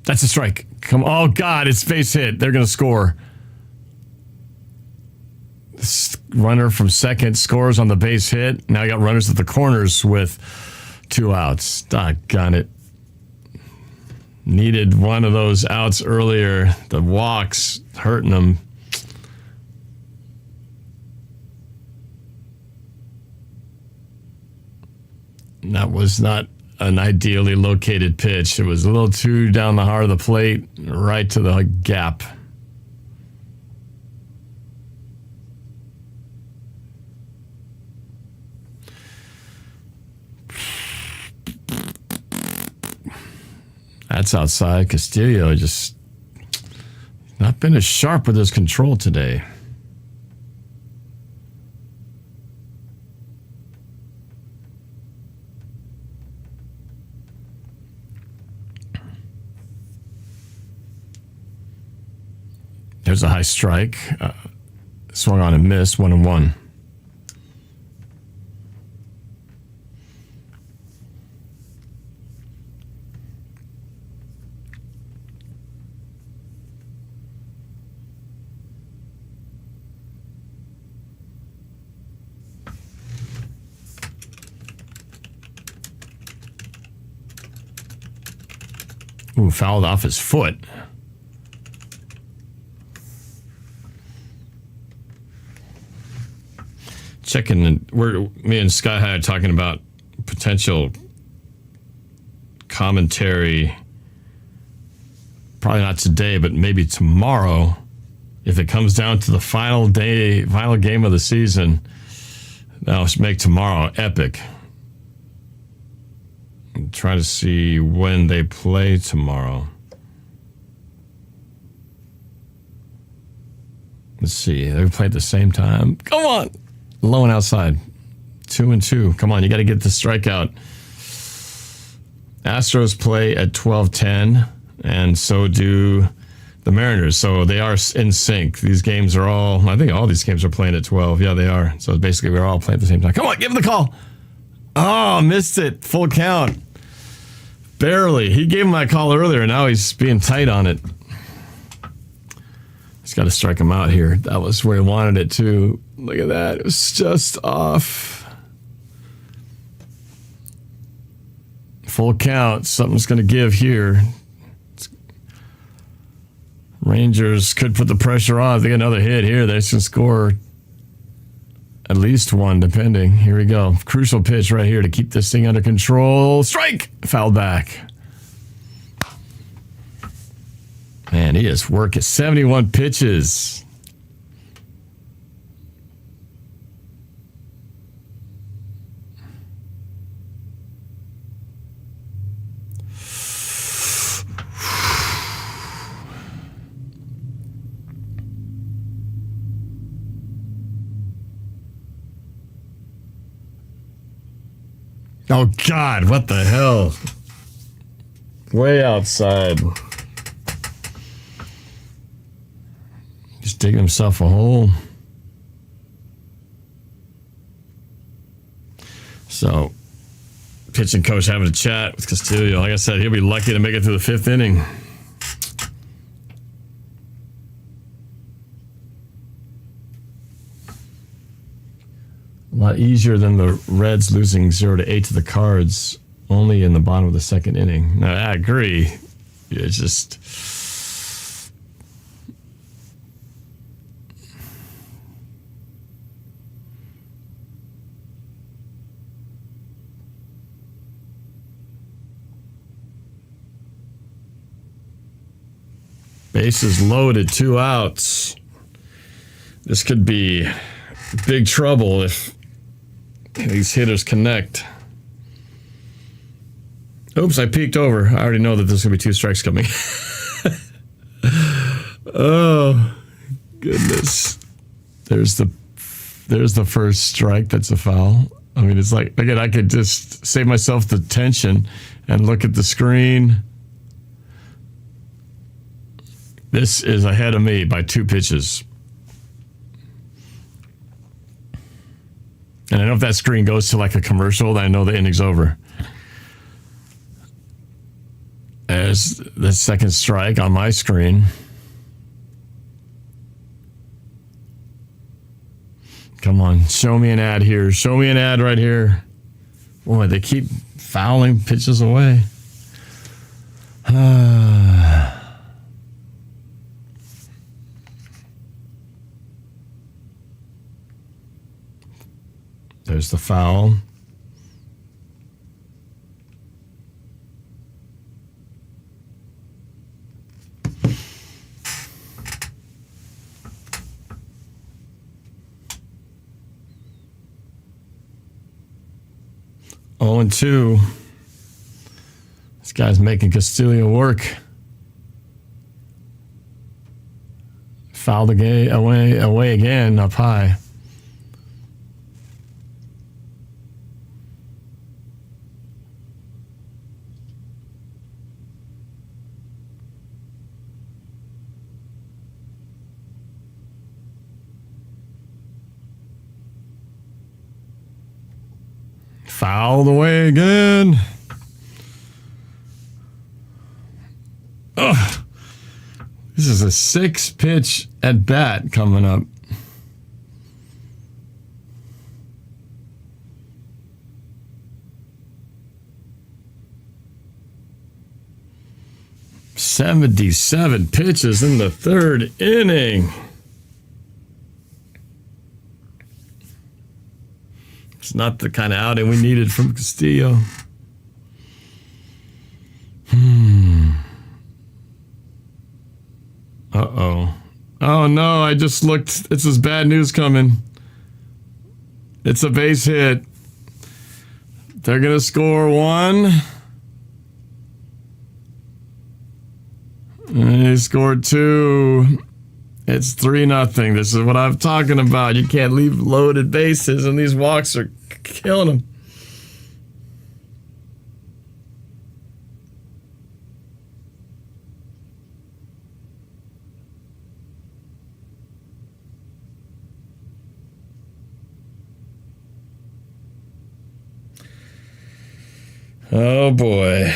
That's a strike. Come on. Oh, God, it's base hit. They're going to score. This runner from second scores on the base hit. Now you got runners at the corners with 2 outs. Doggone it. Needed one of those outs earlier. The walks hurting them. That was not an ideally located pitch. It was a little too down the heart of the plate, right to the gap. That's outside. Castillo just not been as sharp with his control today. There's a high strike. Swung on and missed. 1-1. Ooh, fouled off his foot. Checking, me and Sky High are talking about potential commentary. Probably not today, but maybe tomorrow. If it comes down to the final game of the season, now let's make tomorrow epic. I'm trying to see when they play tomorrow. Let's see. They play at the same time. Come on. Low and outside. 2-2. Come on. You got to get the strikeout. Astros play at 12:10, and so do the Mariners. So they are in sync. These games are all, I think all these games are playing at 12. Yeah, they are. So basically, we're all playing at the same time. Come on. Give him the call. Oh, missed it. Full count. Barely. He gave him that call earlier, and now he's being tight on it. He's got to strike him out here. That was where he wanted it, too. Look at that. It was just off. Full count. Something's going to give here. Rangers could put the pressure on. If they get another hit here, they can score at least one, depending. Here we go. Crucial pitch right here to keep this thing under control. Strike! Foul back. Man, he is working 71 pitches. Oh, God, what the hell? Way outside. He's digging himself a hole. So, pitching coach having a chat with Castillo. Like I said, he'll be lucky to make it through the 5th inning. A lot easier than the Reds losing 0-8 to the Cards only in the bottom of the 2nd inning. Now, I agree. It's just... Bases loaded, 2 outs. This could be big trouble if these hitters connect. Oops, I peeked over. I already know that there's going to be 2 strikes coming. Oh, goodness. There's the first strike. That's a foul. I mean, it's like, again, I could just save myself the tension and look at the screen. This is ahead of me by 2 pitches. And I know if that screen goes to like a commercial, then I know the inning's over. There's the second strike on my screen. Come on, show me an ad here. Show me an ad right here. Boy, they keep fouling pitches away. There's the foul. Oh, and 2. This guy's making Castillo work. Fouled away again, up high. Fouled away again. Ugh. This is a 6-pitch at bat coming up. "77 pitches in the 3rd inning. It's not the kind of outing we needed from Castillo. Uh-oh. Oh, no, I just looked. This is bad news coming. It's a base hit. They're going to score 1. And they scored 2. It's 3-0. This is what I'm talking about. You can't leave loaded bases, and these walks are killing them. Oh, boy.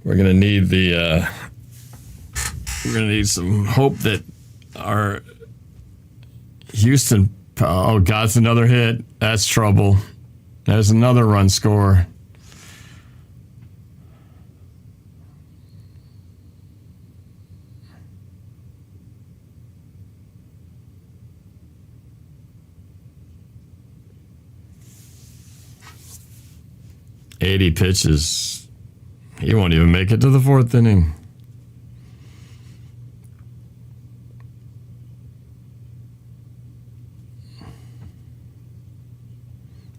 We're gonna need we're gonna need some hope that our Houston. Oh God, it's another hit. That's trouble. There's another run score. "80 pitches. He won't even make it to the 4th inning.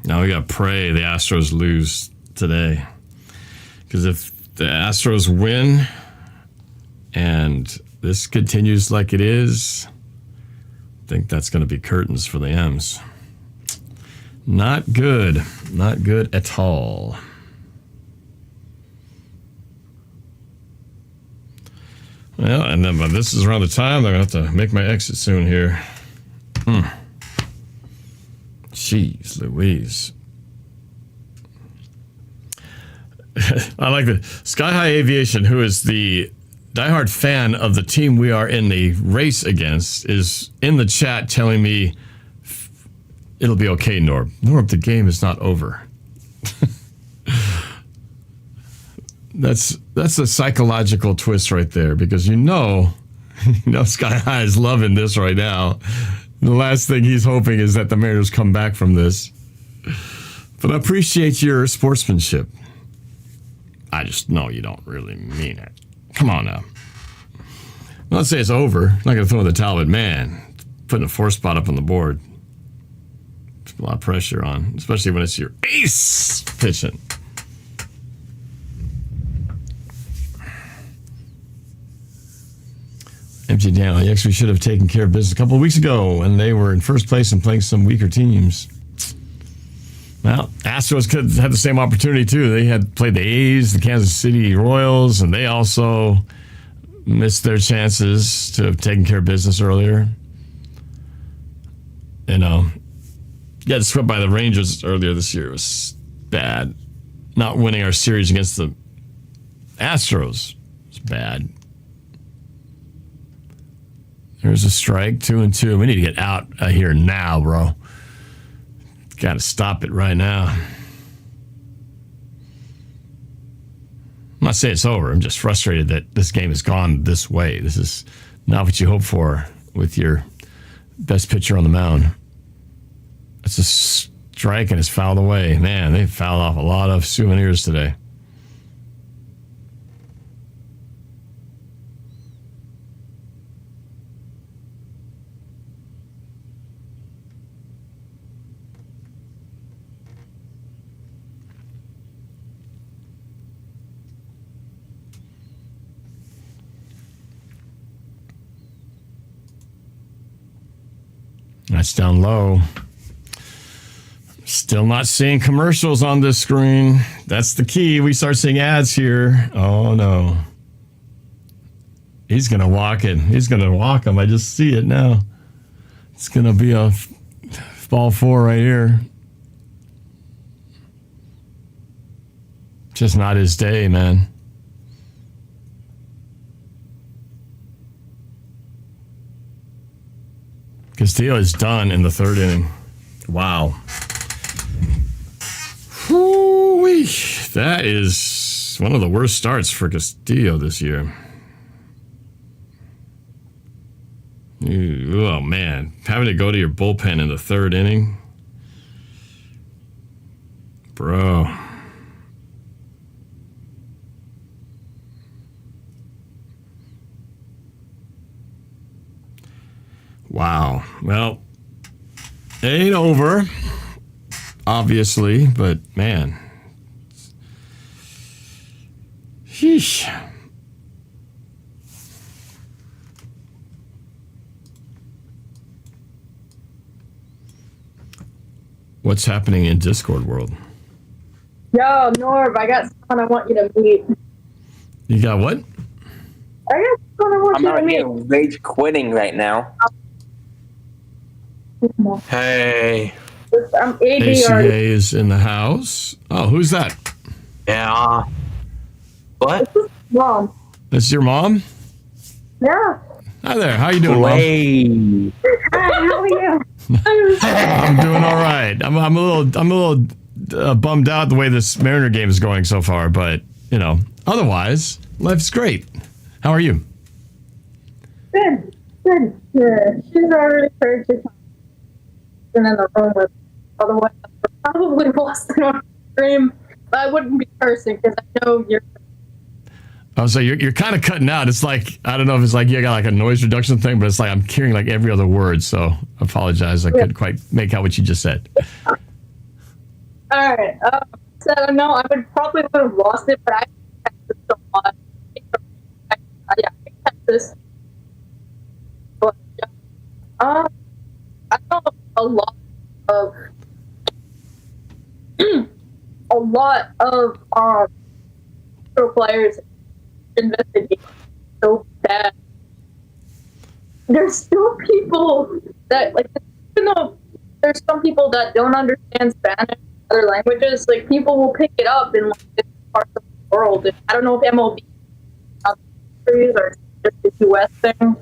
Now we got to pray the Astros lose today. Because if the Astros win and this continues like it is, I think that's going to be curtains for the M's. Not good. Not good at all. Well, and then but this is around the time they're going to have to make my exit soon here. Jeez Louise. I like the Sky High Aviation, who is the diehard fan of the team we are in the race against, is in the chat telling me it'll be okay, Norb. Norb, the game is not over. That's a psychological twist right there, because you know Sky High is loving this right now. The last thing he's hoping is that the Mariners come back from this. But I appreciate your sportsmanship. I just know you don't really mean it. Come on now. Let's say it's over. I'm not going to throw in the towel, but man, putting a 4 spot up on the board. It's a lot of pressure on, especially when it's your ace pitching. MJ Daniel, yes, we should have taken care of business a couple of weeks ago when they were in first place and playing some weaker teams. Well, Astros could have had the same opportunity too. They had played the A's, the Kansas City Royals, and they also missed their chances to have taken care of business earlier. You know, got swept by the Rangers earlier this year. It was bad. Not winning our series against the Astros was bad. There's a strike, 2-2. We need to get out of here now, bro. Got to stop it right now. I'm not saying it's over. I'm just frustrated that this game has gone this way. This is not what you hope for with your best pitcher on the mound. It's a strike and it's fouled away. Man, they fouled off a lot of souvenirs today. That's down low. Still not seeing commercials on this screen. That's the key. We start seeing ads here. Oh, no. He's going to walk it. He's going to walk him. I just see it now. It's going to be a ball 4 right here. Just not his day, man. Castillo is done in the 3rd inning. Wow. Whoo-wee. That is one of the worst starts for Castillo this year. Oh, man. Having to go to your bullpen in the 3rd inning. Bro. Wow. Well, it ain't over, obviously, but man. Sheesh. What's happening in Discord world? Yo, Norb, I got someone I want you to meet. You got what? I got someone I want I'm you to not meet. getting rage quitting right now. Hey. I'm AD ACA already. is in the house. Oh, who's that? Yeah. What? Mom. That's your mom? Yeah. Hi there. How you doing, Mom? Hey. Hi, how are you? I'm doing all right. I'm a little bummed out the way this Mariner game is going so far, but you know, otherwise, life's great. How are you? Good. She's already heard to come in the room with, otherwise I probably lost it on stream. But I wouldn't be cursing because I know you're. Oh, so you're kind of cutting out. It's like, I don't know if it's like you got like a noise reduction thing, but it's like I'm hearing like every other word. So I apologize. I couldn't quite make out what you just said. All right. So I know I would have lost it, but I Texas so much. Yeah, Texas. But I know a lot of pro players investigate so bad. There's still people that like, even though there's some people that don't understand Spanish and other languages, like people will pick it up in like different parts of the world. And I don't know if MLB countries or just the US thing.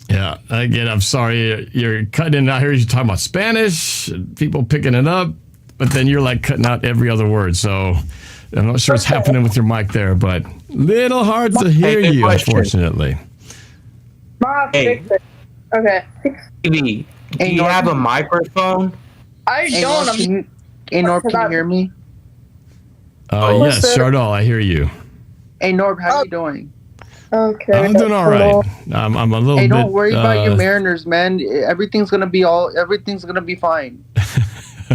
Yeah, again, I'm sorry. You're cutting in out here. You're talking about Spanish, people picking it up, but then you're like cutting out every other word. So I'm not sure what's happening with your mic there, but little hard to hear good you, question. unfortunately. Hey. Okay. Hey, do you have a microphone? I Hey, don't. Norb, can you hear me? Yes, sir. Chardol, I hear you. Hey, Norb, how you doing? Okay. I'm doing all right. I'm a little Hey, bit. don't worry about your Mariners, man. Everything's gonna be fine.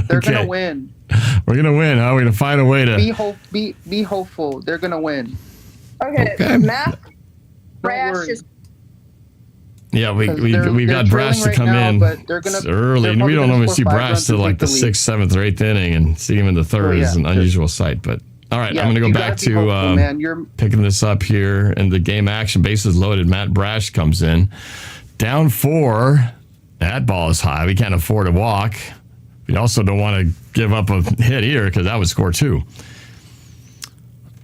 They're Okay. gonna win. We're gonna win, huh? We're gonna find a way to. Be hopeful. They're gonna win. Okay. Math. Don't Brash worry. is Yeah, we've They're got Brash to trailing come right now, in. but they're gonna- It's early. they're And we probably don't gonna normally score see 5 Brash runs till to like take the the lead. 6th, 7th, or 8th inning, and see him in the 3rd is an unusual sight. But all right, I'm gonna go you back gotta be to hopeful, man. You're picking this up here, and the game action, bases loaded. Matt Brash comes in Down 4. That ball is high. We can't afford to walk. We also don't want to give up a hit here because that would score 2.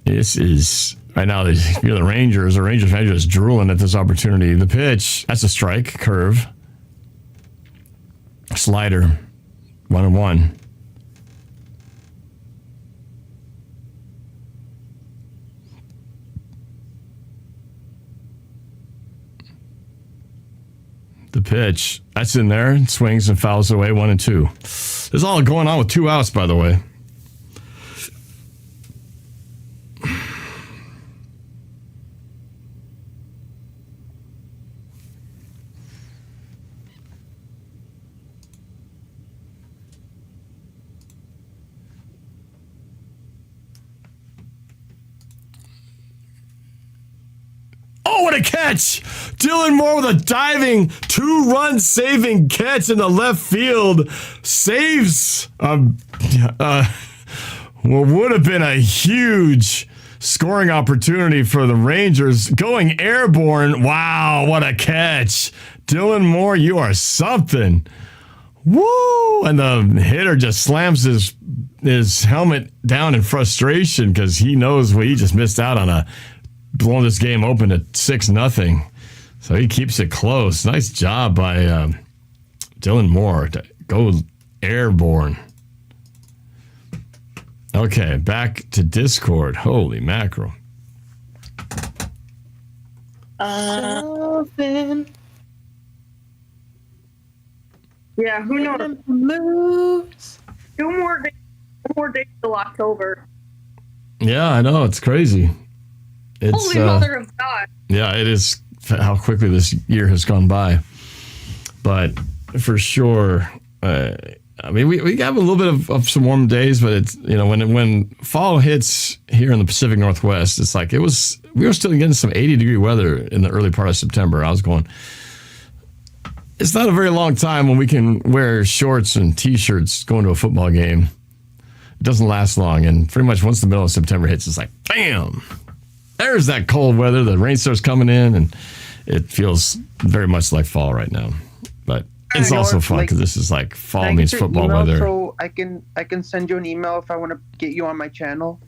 This is right now. You're the Rangers. The Rangers are just drooling at this opportunity. The pitch. That's a strike. Curve. Slider. 1-1. The pitch. That's in there. Swings and fouls away. 1-2. This is all going on with 2 outs, by the way. Oh, what a catch! Dylan Moore with a diving 2-run saving catch in the left field. Saves what would have been a huge scoring opportunity for the Rangers. Going airborne. Wow, what a catch. Dylan Moore, you are something. Woo! And the hitter just slams his helmet down in frustration because he knows he just missed out on blowing this game open at 6-0. So he keeps it close. Nice job by Dylan Moore to go airborne. Okay, back to Discord. Holy mackerel. Yeah, who knows? 2 more days till October. Yeah, I know. It's crazy. Holy mother of God. Yeah, it is how quickly this year has gone by. But for sure, I mean, we have a little bit of some warm days, but it's, when fall hits here in the Pacific Northwest, it's like we were still getting some 80-degree weather in the early part of September. I was going, it's not a very long time when we can wear shorts and T-shirts going to a football game. It doesn't last long, and pretty much once the middle of September hits, it's like, bam! There's that cold weather. The rain starts coming in, and it feels very much like fall right now. But it's also fun because this is like fall means football weather. So I can send you an email if I want to get you on my channel.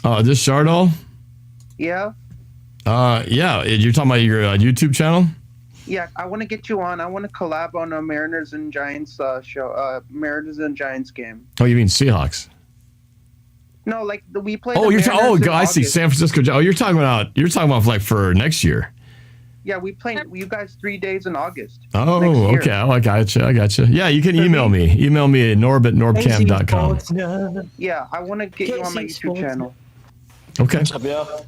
This Shardall? Yeah. Yeah. You're talking about your YouTube channel? Yeah, I want to get you on. I want to collab on a Mariners and Giants show. Mariners and Giants game. Oh, you mean Seahawks? No, like we play. Oh, I see. San Francisco. Oh, you're talking about like for next year. Yeah, we play you guys 3 days in August. Oh, okay. Oh, I gotcha. Yeah, you can email me. Email me at norb@norbcam.com. Yeah, I want to get you on my YouTube channel. Okay.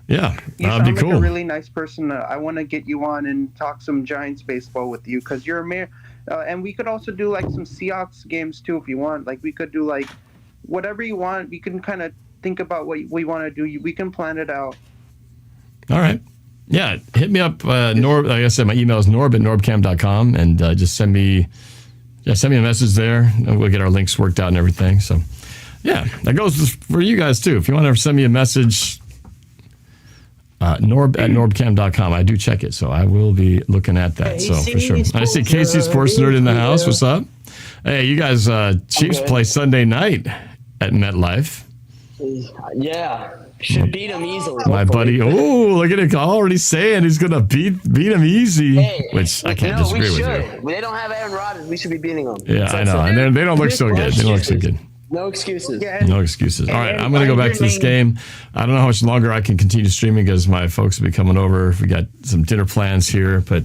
Yeah, that'd be cool. Like a really nice person. I want to get you on and talk some Giants baseball with you because you're a mayor. And we could also do like some Seahawks games too if you want. Like we could do like whatever you want. We can kind of think about what we want to do. We can plan it out. All right. Yeah, hit me up, Norb. Like I said, my email is norb@norbcam.com, and just send me a message there, and we'll get our links worked out and everything. So, yeah, that goes for you guys too. If you want to send me a message, norb@norbcam.com. I do check it, so I will be looking at that. So for sure. I see Casey Sports Nerd in the house. What's up? Hey, you guys, Chiefs play Sunday night at MetLife. Yeah. Should beat him easily. My buddy, look at it already saying he's going to beat him easy, which I can't disagree with you. When they don't have Aaron Rodgers, we should be beating them. Yeah, I know. And they don't look so good. They don't look so good. No excuses. No excuses. All right, I'm going to go back to this game. I don't know how much longer I can continue streaming because my folks will be coming over. We got some dinner plans here, but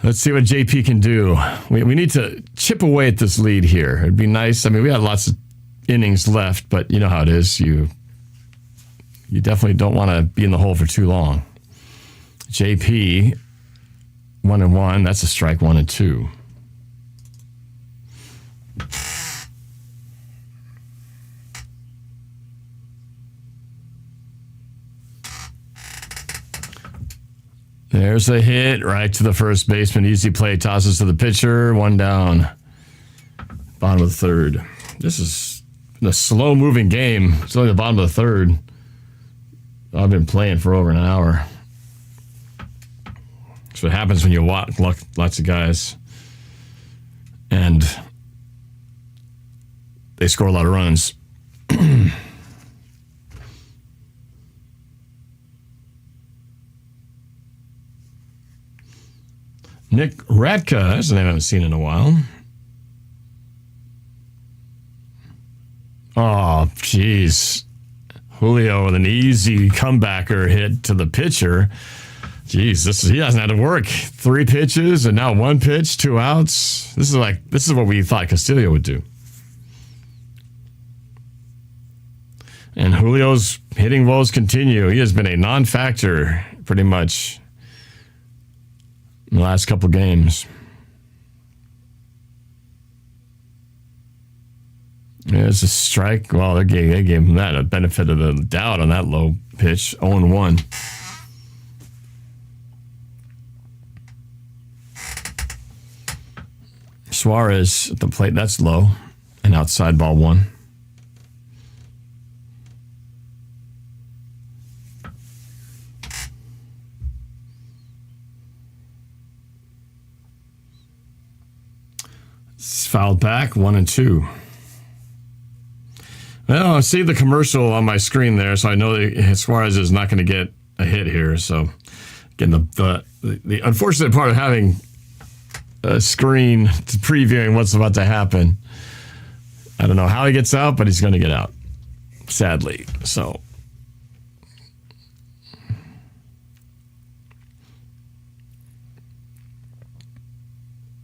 let's see what JP can do. We need to chip away at this lead here. It'd be nice. I mean, we had lots of innings left, but you know how it is. You definitely don't want to be in the hole for too long. JP, 1-1. That's a strike. 1-2. There's a hit right to the first baseman. Easy play. Tosses to the pitcher. 1 down. Bottom of the third. This is a slow-moving game. It's only the bottom of the third. I've been playing for over an hour. what happens when you walk lots of guys and they score a lot of runs. Nick Radka, that's a name I haven't seen in a while. Oh, jeez. Julio with an easy comebacker hit to the pitcher. Jeez, he hasn't had to work. 3 pitches and now 1 pitch, 2 outs. This is what we thought Castillo would do. And Julio's hitting woes continue. He has been a non-factor pretty much in the last couple games. There's a strike. Well, they gave him that, a benefit of the doubt on that low pitch. 0-1. Suarez at the plate. That's low. And outside, ball 1. It's fouled back. 1-2. Well, I see the commercial on my screen there, so I know that Suarez is not going to get a hit here. So, again, the unfortunate part of having a screen to previewing what's about to happen, I don't know how he gets out, but he's going to get out, sadly. So,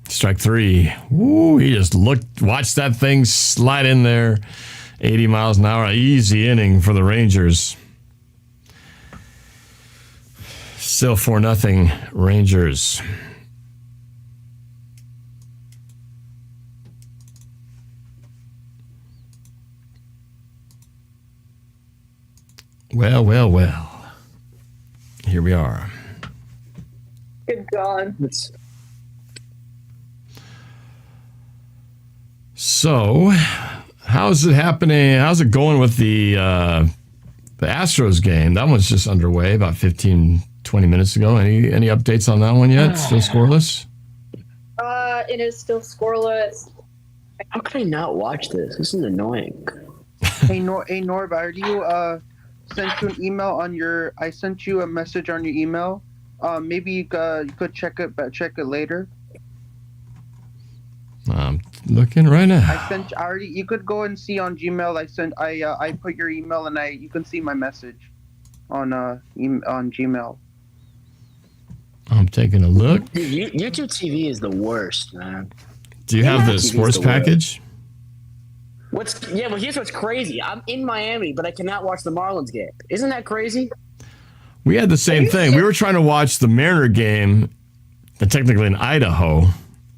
strike 3. Woo, he just watched that thing slide in there. 80 miles an hour, easy inning for the Rangers. Still 4-0 Rangers. Well. Here we are. Good God. So, how's it happening? How's it going with the Astros game? That one's just underway about 15, 20 minutes ago. Any updates on that one yet? Still scoreless? It is still scoreless. How can I not watch this? This is annoying. Hey Norb, are you sent you an email on your? I sent you a message on your email. Maybe you could check it later. I'm looking right now. I sent already. You could go and see on Gmail. I put your email and you can see my message on Gmail. I'm taking a look. Dude, YouTube TV is the worst, man. Do you have the sports package? Well, here's what's crazy. I'm in Miami, but I cannot watch the Marlins game. Isn't that crazy? We had the same thing. We were trying to watch the Mariner game, technically in Idaho,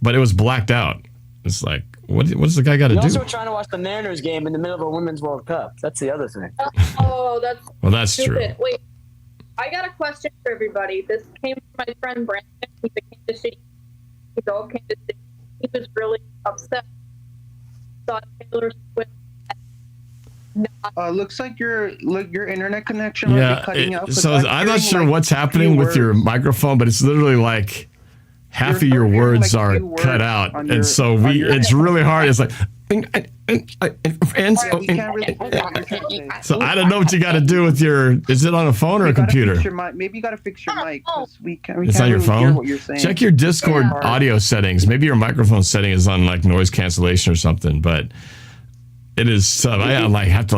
but it was blacked out. It's like, what's the guy got to do? We're also trying to watch the Mariners game in the middle of a Women's World Cup. That's the other thing. Oh, that's that's stupid. true. Wait, I got a question for everybody. This came from my friend Brandon. He's a Kansas City. He's all Kansas City. He was really upset. Thought Taylor Swift. Looks like your internet connection might be cutting out. So I'm not sure what's happening with your microphone, but it's literally like half of your words are cut out, and so it's really hard. It's like, so I don't know what you got to do with your. Is it on a phone or a computer? Maybe you got to fix your mic. It's on your phone. Check your Discord audio settings. Maybe your microphone setting is on like noise cancellation or something, but. It is tough. I have to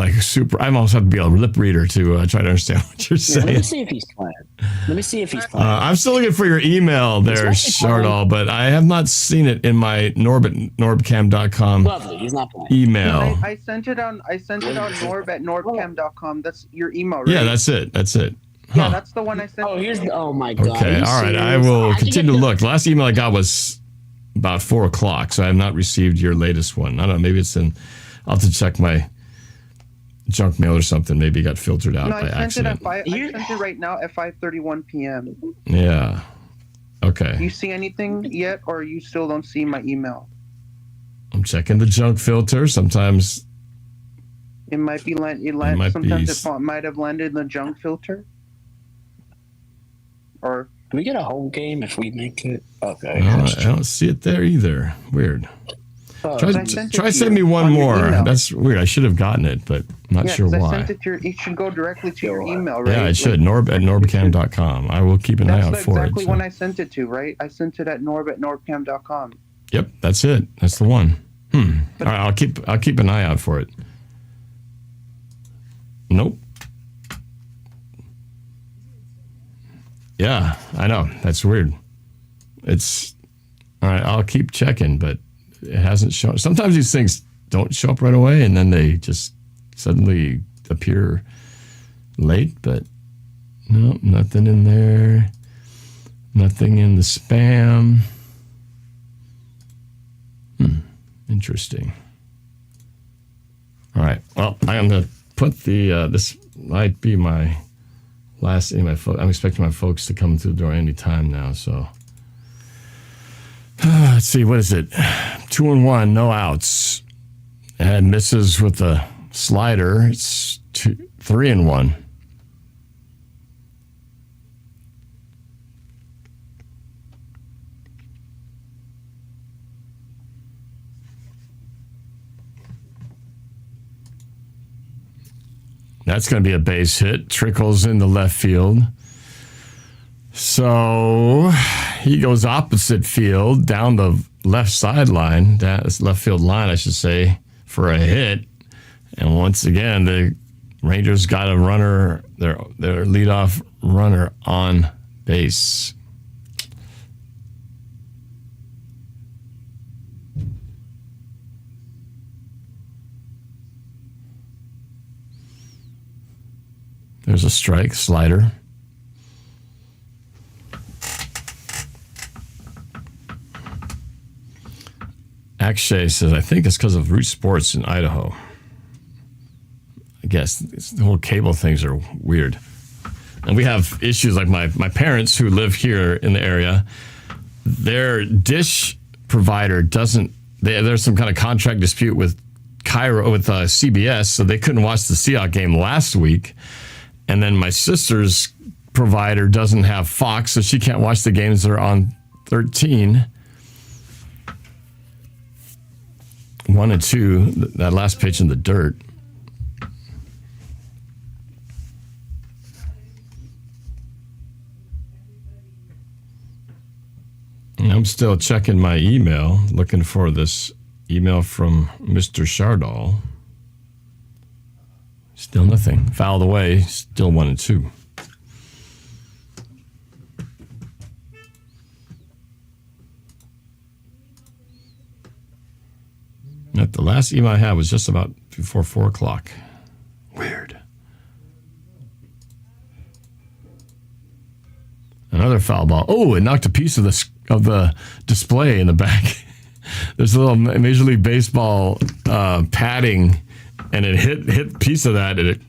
I almost have to be a lip reader to try to understand what you're saying. Let me see if he's playing. I'm still looking for your email there, Shardall, but I have not seen it in my NorbCam.com. Lovely. He's not playing. Email. No, I sent it on Norb at NorbCam.com. That's your email, right? Yeah, that's it. Huh. Yeah, that's the one I sent. Oh my God. Okay, all right. I will continue to look. The last email I got was about 4 o'clock, so I have not received your latest one. I don't know. Maybe it's in. I'll have to check my junk mail or something. Maybe it got filtered out by accident. I sent it right now at 5:31 p.m. Yeah. Okay. You see anything yet, or you still don't see my email? I'm checking the junk filter. Sometimes it might be sometimes it might have landed in the junk filter. Or Do we get a home game if we make it? Okay. No, I don't see it there either. Weird. Try send me one more. That's weird. I should have gotten it, but I'm not sure why. I sent it should go directly to your email, right? Yeah, it should. Norb@NorbCam.com. I will keep an eye out for it. That's exactly when I sent it to, right? I sent it at Norb@NorbCam.com. Yep, that's it. That's the one. All right, I'll keep an eye out for it. Nope. Yeah, I know. That's weird. It's all right. I'll keep checking, but it hasn't shown. Sometimes these things don't show up right away, and then they just suddenly appear late. But no, nothing in there. Nothing in the spam. Interesting. All right. Well, I'm going to put the. This might be my last thing. I'm expecting my folks to come through the door any time now. So let's see. What is it? 2-1, no outs, and misses with the slider. It's 3-1. That's going to be a base hit. Trickles into left field. So he goes opposite field down the left sideline, left field line, I should say, for a hit. And once again, the Rangers got a runner, their leadoff runner on base. There's a strike, slider. Akshay says, I think it's because of Root Sports in Idaho. I guess the whole cable things are weird. And we have issues like my parents who live here in the area, their dish provider doesn't, there's some kind of contract dispute with CBS, so they couldn't watch the Seahawks game last week. And then my sister's provider doesn't have Fox, so she can't watch the games that are on 13. 1 and 2, that last pitch in the dirt. And I'm still checking my email, looking for this email from Mr. Shardall. Still nothing. Fouled away. Still 1 and 2. The last email I had was just about before 4 o'clock. Weird. Another foul ball. Oh, it knocked a piece of the display in the back. There's a little Major League Baseball padding. And it hit a piece of that, and it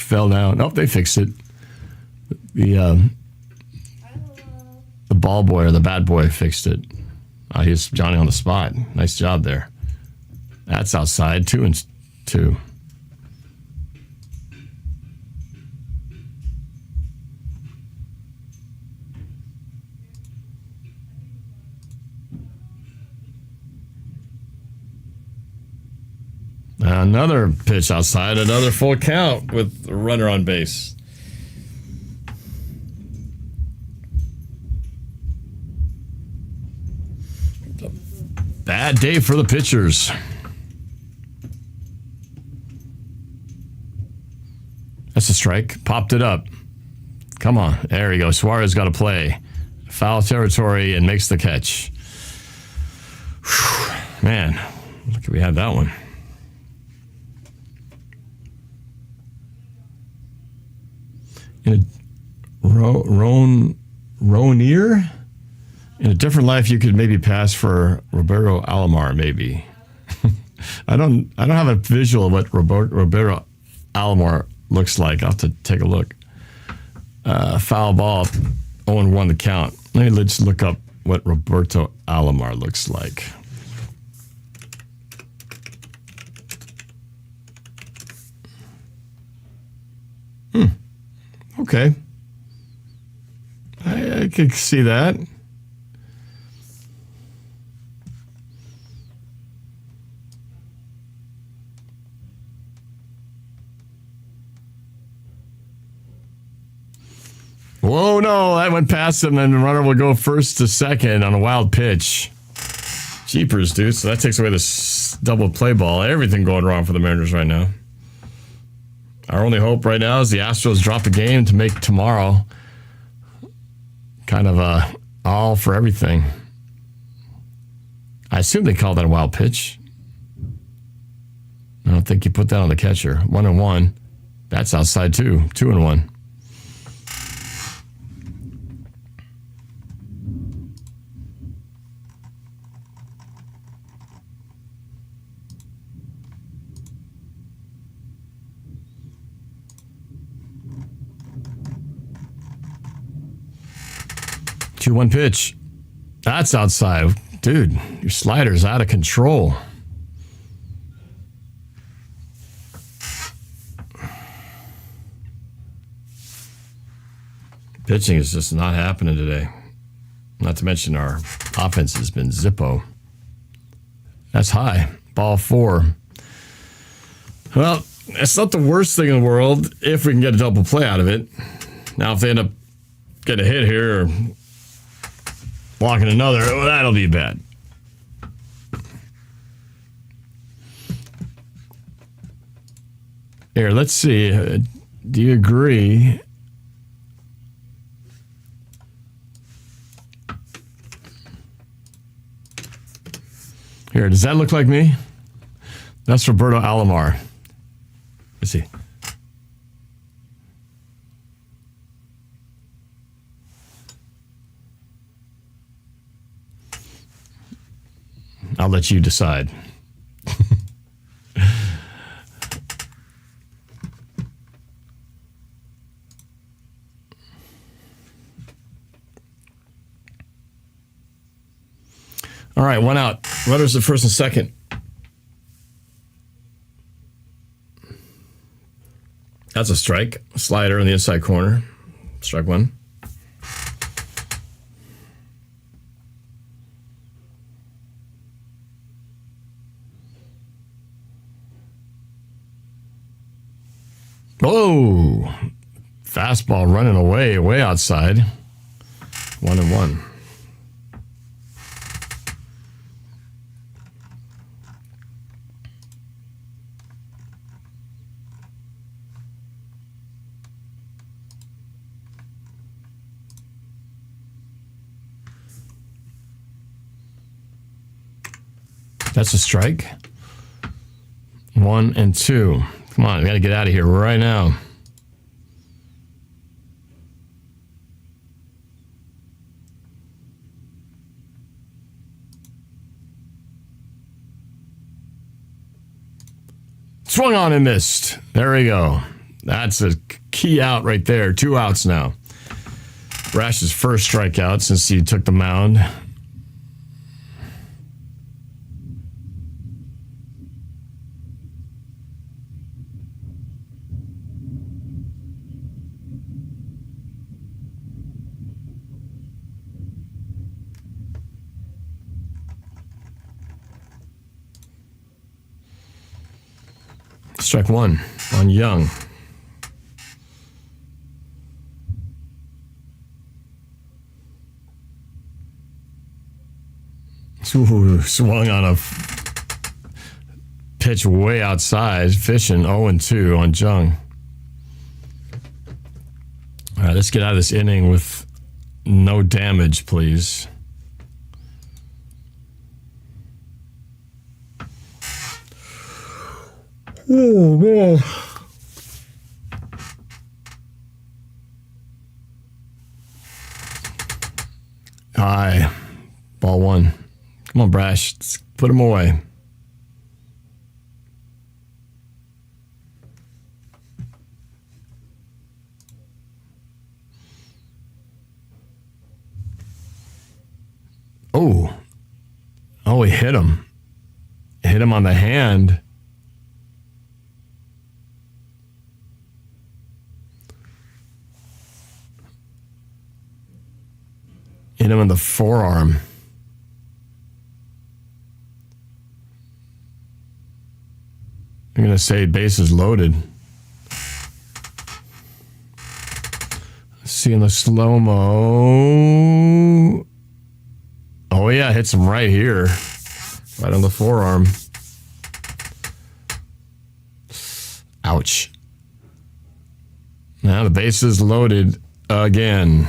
fell down. Oh, they fixed it. The ball boy or the bad boy fixed it. He's Johnny on the spot. Nice job there. That's outside. 2 and 2. Another pitch outside, another full count with a runner on base. Bad day for the pitchers. That's a strike. Popped it up. Come on. There we go. Suarez got to play. Foul territory and makes the catch. Whew. Man, look, we had that one. In a Ronier? In a different life, you could maybe pass for Roberto Alomar, maybe. I don't have a visual of what Roberto Alomar looks like. I'll have to take a look. Foul ball, 0-1 the count. Let's look up what Roberto Alomar looks like. Okay. I could see that. Whoa, no, that went past him, and the runner will go first to second on a wild pitch. Jeepers, dude. So that takes away this double play ball. Everything going wrong for the Mariners right now. Our only hope right now is the Astros drop a game to make tomorrow kind of all for everything. I assume they called that a wild pitch. I don't think you put that on the catcher. 1-1. That's outside too. 2-1. One pitch. That's outside. Dude, your slider's out of control. Pitching is just not happening today. Not to mention our offense has been zippo. That's high. Ball 4. Well, it's not the worst thing in the world if we can get a double play out of it. Now, if they end up getting a hit here or walking another, well, that'll be bad. Here, let's see. Do you agree? Here, does that look like me? That's Roberto Alomar. Let's see. I'll let you decide. All right, 1 out. Runners at first and second. That's a strike. Slider in the inside corner. Strike 1. Whoa! Fastball running away, way outside. 1-1. That's a strike. 1 and 2. Come on, we got to get out of here right now. Swung on and missed. There we go. That's a key out right there. 2 outs now. Brash's first strikeout since he took the mound. Strike 1 on Young. Ooh, swung on a pitch way outside. Fishing 0-2 on Jung. All right, let's get out of this inning with no damage, please. Oh, man. High. Ball 1. Come on, Brash. Let's put him away. Oh. Oh, he hit him. Hit him on the hand. Hit him in the forearm. I'm going to say bases loaded. See in the slow-mo. Oh, yeah, hits him right here. Right on the forearm. Ouch. Now the base is loaded again.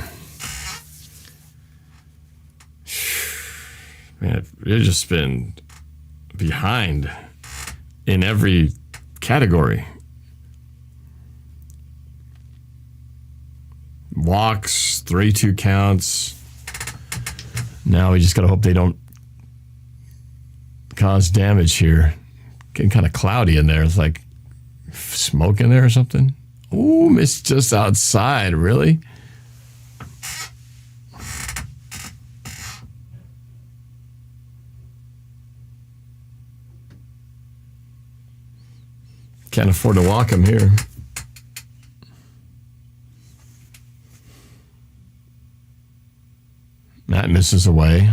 Man, it's just been behind in every category. Walks, 3-2 counts. Now we just got to hope they don't cause damage here. Getting kind of cloudy in there. It's like smoke in there or something. Ooh, missed just outside. Really? Can't afford to walk him here. Matt misses away.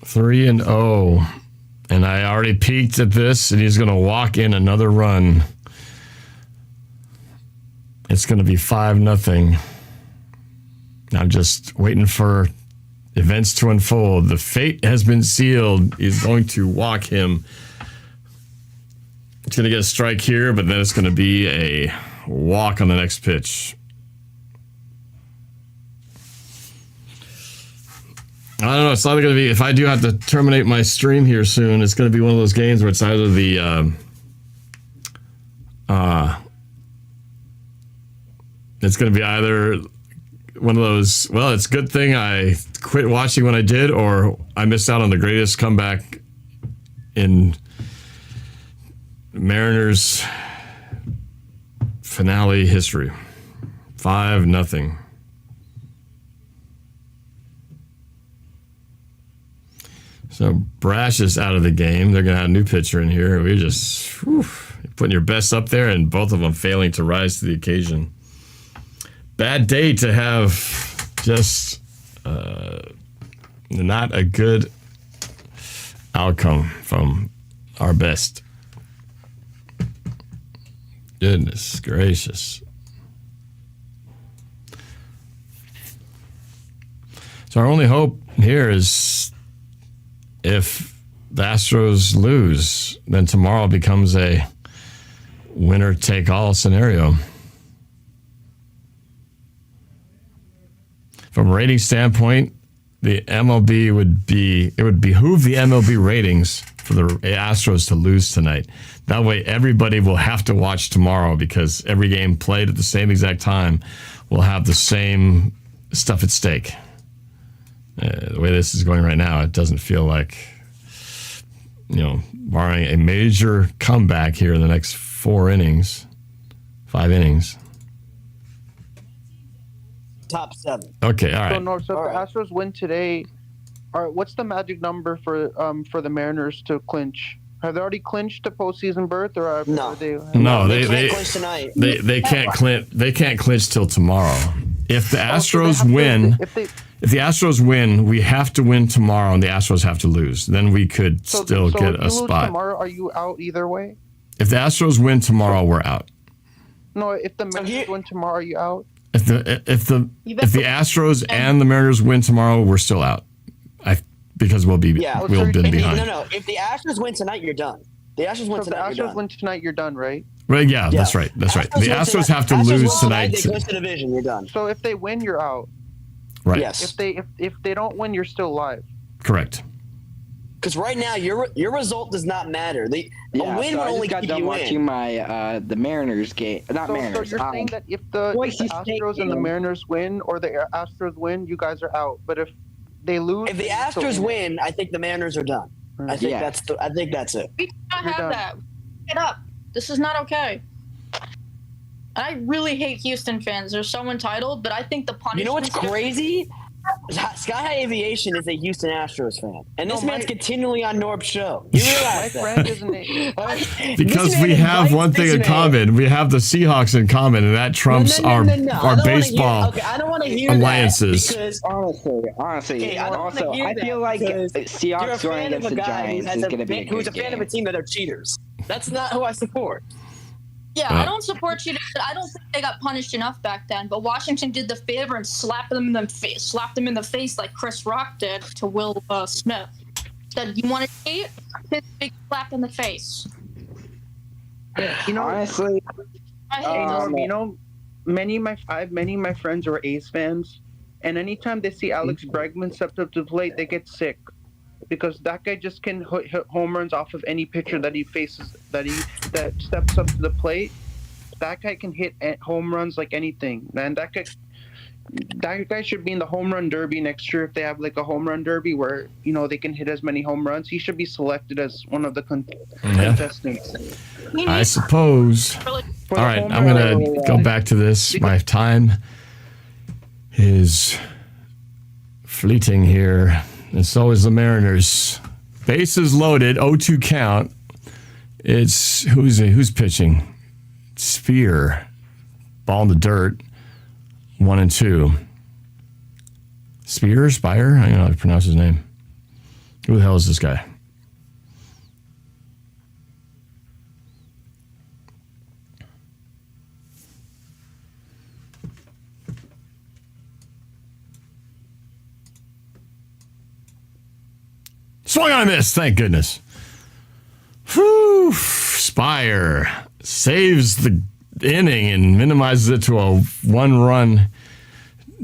Three and 0. And I already peeked at this, and he's going to walk in another run. It's going to be 5-0. I'm just waiting for events to unfold. The fate has been sealed. He's going to walk him. It's going to get a strike here, but then it's going to be a walk on the next pitch. I don't know. It's either going to be, if I do have to terminate my stream here soon, it's going to be one of those games where it's either the it's going to be either one of those, well, it's a good thing I quit watching when I did, or I missed out on the greatest comeback in Mariners finale history. 5-0. So Brash is out of the game. They're going to have a new pitcher in here. We're just putting your best up there, and both of them failing to rise to the occasion. Bad day to have just not a good outcome from our best. Goodness gracious. So our only hope here is, if the Astros lose, then tomorrow becomes a winner-take-all scenario. From a rating standpoint, the MLB would behoove the MLB ratings for the Astros to lose tonight. That way, everybody will have to watch tomorrow, because every game played at the same exact time will have the same stuff at stake. The way this is going right now, it doesn't feel like, barring a major comeback here in the next 5 innings. Top 7. Okay, all right. So, Norb, so if the Astros win today, what's the magic number for the Mariners to clinch? Have they already clinched the postseason berth, or are they? No, they can't clinch tonight. They can't clinch. They can't clinch till tomorrow. If the Astros win. If the Astros win, we have to win tomorrow, and the Astros have to lose. Then we could still get a spot. Tomorrow, are you out either way? If the Astros win tomorrow, we're out. No, if the Mariners win tomorrow, are you out? If the Astros and the Mariners win tomorrow, we're still out. Because we'll be behind. No. If the Astros win tonight, you're done. The Astros win tonight. If the Astros win tonight, you're done, right? Right. Yeah, that's right. That's right. The Astros have to lose tonight. They clinch the division. You're done. So if they win, you're out. Right. Yes. If they don't win, you're still live. Correct. Because right now your result does not matter. A win will only keep you in. Watching my the Mariners game, Mariners. So you're saying that if the Astros and the Mariners win, or the Astros win, you guys are out. But if they lose, if the Astros win, I think the Mariners are done. I think Yeah. that's it. We cannot You're have done. that. Get up. This is not okay. I really hate Houston fans. They're so entitled, but I think the punishment. You know what's crazy? Sky High Aviation is a Houston Astros fan, and this man's continually on Norb's show. You My realize that? friend isn't a. Because This man we have invites one thing this in man. common. We have the Seahawks in common, and that trumps No. I our don't wanna baseball hear, okay, I don't want to hear alliances. that because Honestly, Okay, I don't wanna also, hear I that feel like because you're a Seahawks going fan of against a the guy Giants is going to be a who's good a fan of a game. team that are cheaters. That's not who I support. Yeah, I don't support cheaters. I don't think they got punished enough back then. But Washington did the favor and slapped them in the face like Chris Rock did to Will Smith. Said, "You want to cheat? Hit a big slap in the face." You know, Honestly, I hate Hey, those. Norb, you know, many of my friends are A's fans, and anytime they see Alex Bregman step up to the plate, they get sick because that guy just can hit home runs off of any pitcher that he faces that steps up to the plate. That guy can hit home runs like anything, man. That guy should be in the home run derby next year if they have like a home run derby where they can hit as many home runs. He should be selected as one of the contestants. I suppose. All right, I'm going to go back to this. My time is fleeting here, and so is the Mariners. Bases loaded, 0-2 count. It's who's pitching? Spear. Ball in the dirt. 1-2. Spire? I don't know how to pronounce his name. Who the hell is this guy? Swung on a miss, thank goodness. Whew. Spire saves the inning and minimizes it to a 1-run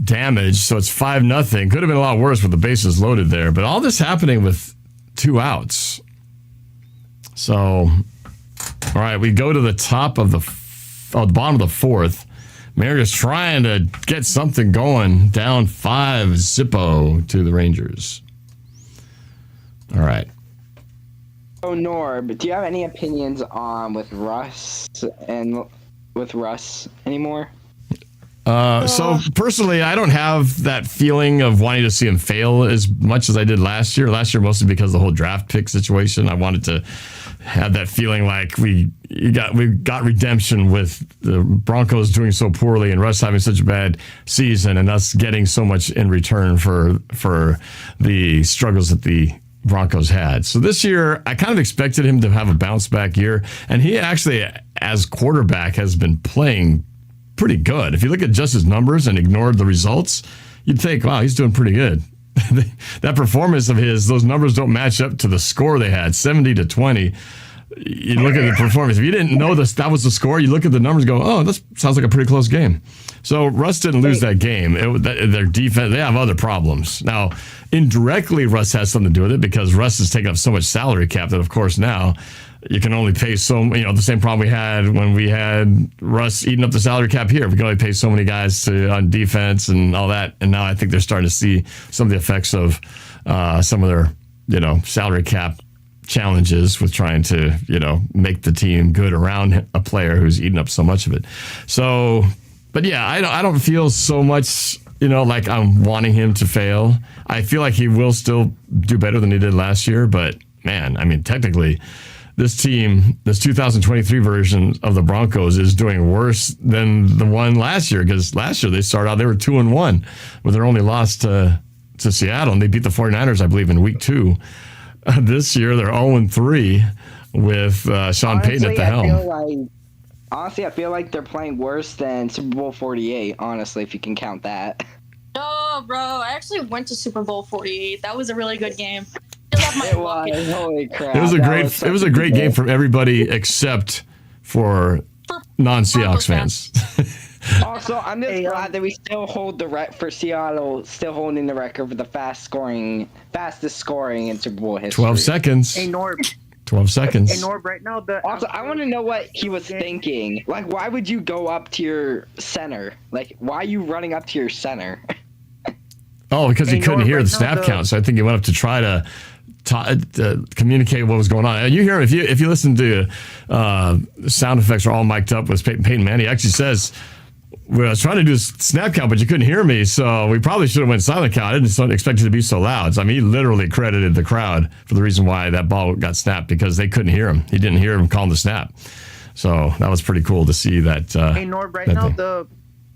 damage, so it's 5-0. Could have been a lot worse with the bases loaded there, but all this happening with 2 outs. So, all right, we go to the top of the bottom of the 4th. Mariners trying to get something going, down 5-0 to the Rangers. All right. So Norb, do you have any opinions on with Russ anymore? So personally, I don't have that feeling of wanting to see him fail as much as I did last year. Last year, mostly because of the whole draft pick situation. I wanted to have that feeling like we got redemption with the Broncos doing so poorly and Russ having such a bad season and us getting so much in return for the struggles that the Broncos had. So this year, I kind of expected him to have a bounce back year, and he actually, as quarterback, has been playing pretty good. If you look at just his numbers and ignored the results, you'd think, wow, he's doing pretty good. That performance of his, those numbers don't match up to the score they had, 70-20. You look at the performance. If you didn't know that was the score, you look at the numbers and go, oh, that sounds like a pretty close game. So Russ didn't lose that game. Their defense, they have other problems. Now, indirectly, Russ has something to do with it because Russ has taken up so much salary cap that, of course, now you can only pay the same problem we had when we had Russ eating up the salary cap here. We can only pay so many guys on defense and all that. And now I think they're starting to see some of the effects of some of their, salary cap challenges with trying to, make the team good around a player who's eating up so much of it. So, but yeah, I don't feel so much, like I'm wanting him to fail. I feel like he will still do better than he did last year. But man, I mean, technically, this team, this 2023 version of the Broncos is doing worse than the one last year because last year they were 2-1 with their only loss to Seattle, and they beat the 49ers, I believe, in week 2. This year they're 0-3 with Sean Payton at the helm. Honestly, I feel like they're playing worse than Super Bowl 48, honestly, if you can count that. No, bro. I actually went to Super Bowl 48. That was a really good game. It was. Holy crap. It was a great game for everybody except for non-Seahawks fans. Also, I'm just glad that we still hold the for Seattle, still holding the record for the fastest scoring in Super Bowl history. 12 seconds. Hey, Norb. 12 seconds. Hey, Norb, right now, Also, I want to know what he was thinking. Like, why would you go up to your center? Like, why are you running up to your center? Oh, because he couldn't hear the snap count, so I think he went up to try to communicate what was going on. And you hear if you listen to sound effects are all mic'd up with Peyton Manning. He actually says, well, I was trying to do a snap count, but you couldn't hear me, so we probably should have went silent count. I didn't expect it to be so loud. So, I mean, he literally credited the crowd for the reason why that ball got snapped, because they couldn't hear him. He didn't hear him calling the snap. So that was pretty cool to see that. Hey, Norb, right now the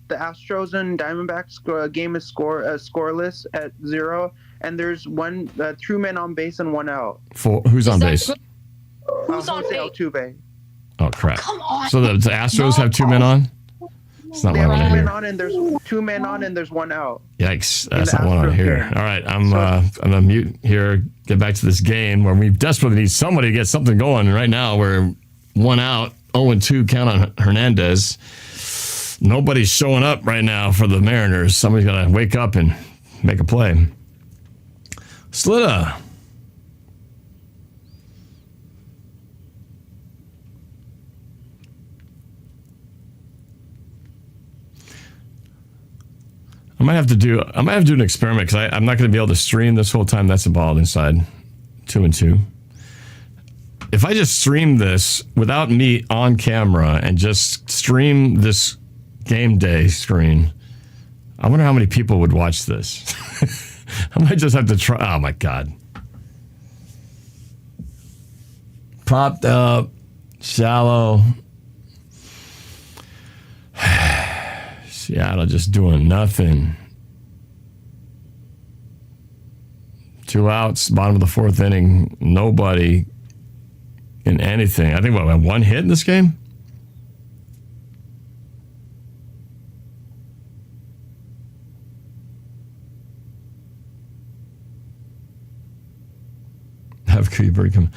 Astros and Diamondbacks game is scoreless at 0, and there's 2 men on base and 1 out. Who's on base? Who's on base? Altuve. Oh, crap. Come on. So the Astros have 2 men on? That's not They what I have want to 2 men hear. on, and there's 2 men on, and there's 1 out. Yikes. That's not what I want to hear. All right. I'm going to mute here, get back to this game where we desperately need somebody to get something going. And right now, we're 1 out, 0-2 count on Hernandez. Nobody's showing up right now for the Mariners. Somebody's got to wake up and make a play. Slitta. I might have to do an experiment because I'm not going to be able to stream this whole time. That's a ball inside. 2-2. If I just stream this without me on camera and just stream this game day screen, I wonder how many people would watch this. I might just have to try. Oh my God. Propped up, shallow. Seattle just doing nothing. 2 outs, bottom of the 4th inning. Nobody in anything. I think what, 1 hit in this game? Have Cooper come.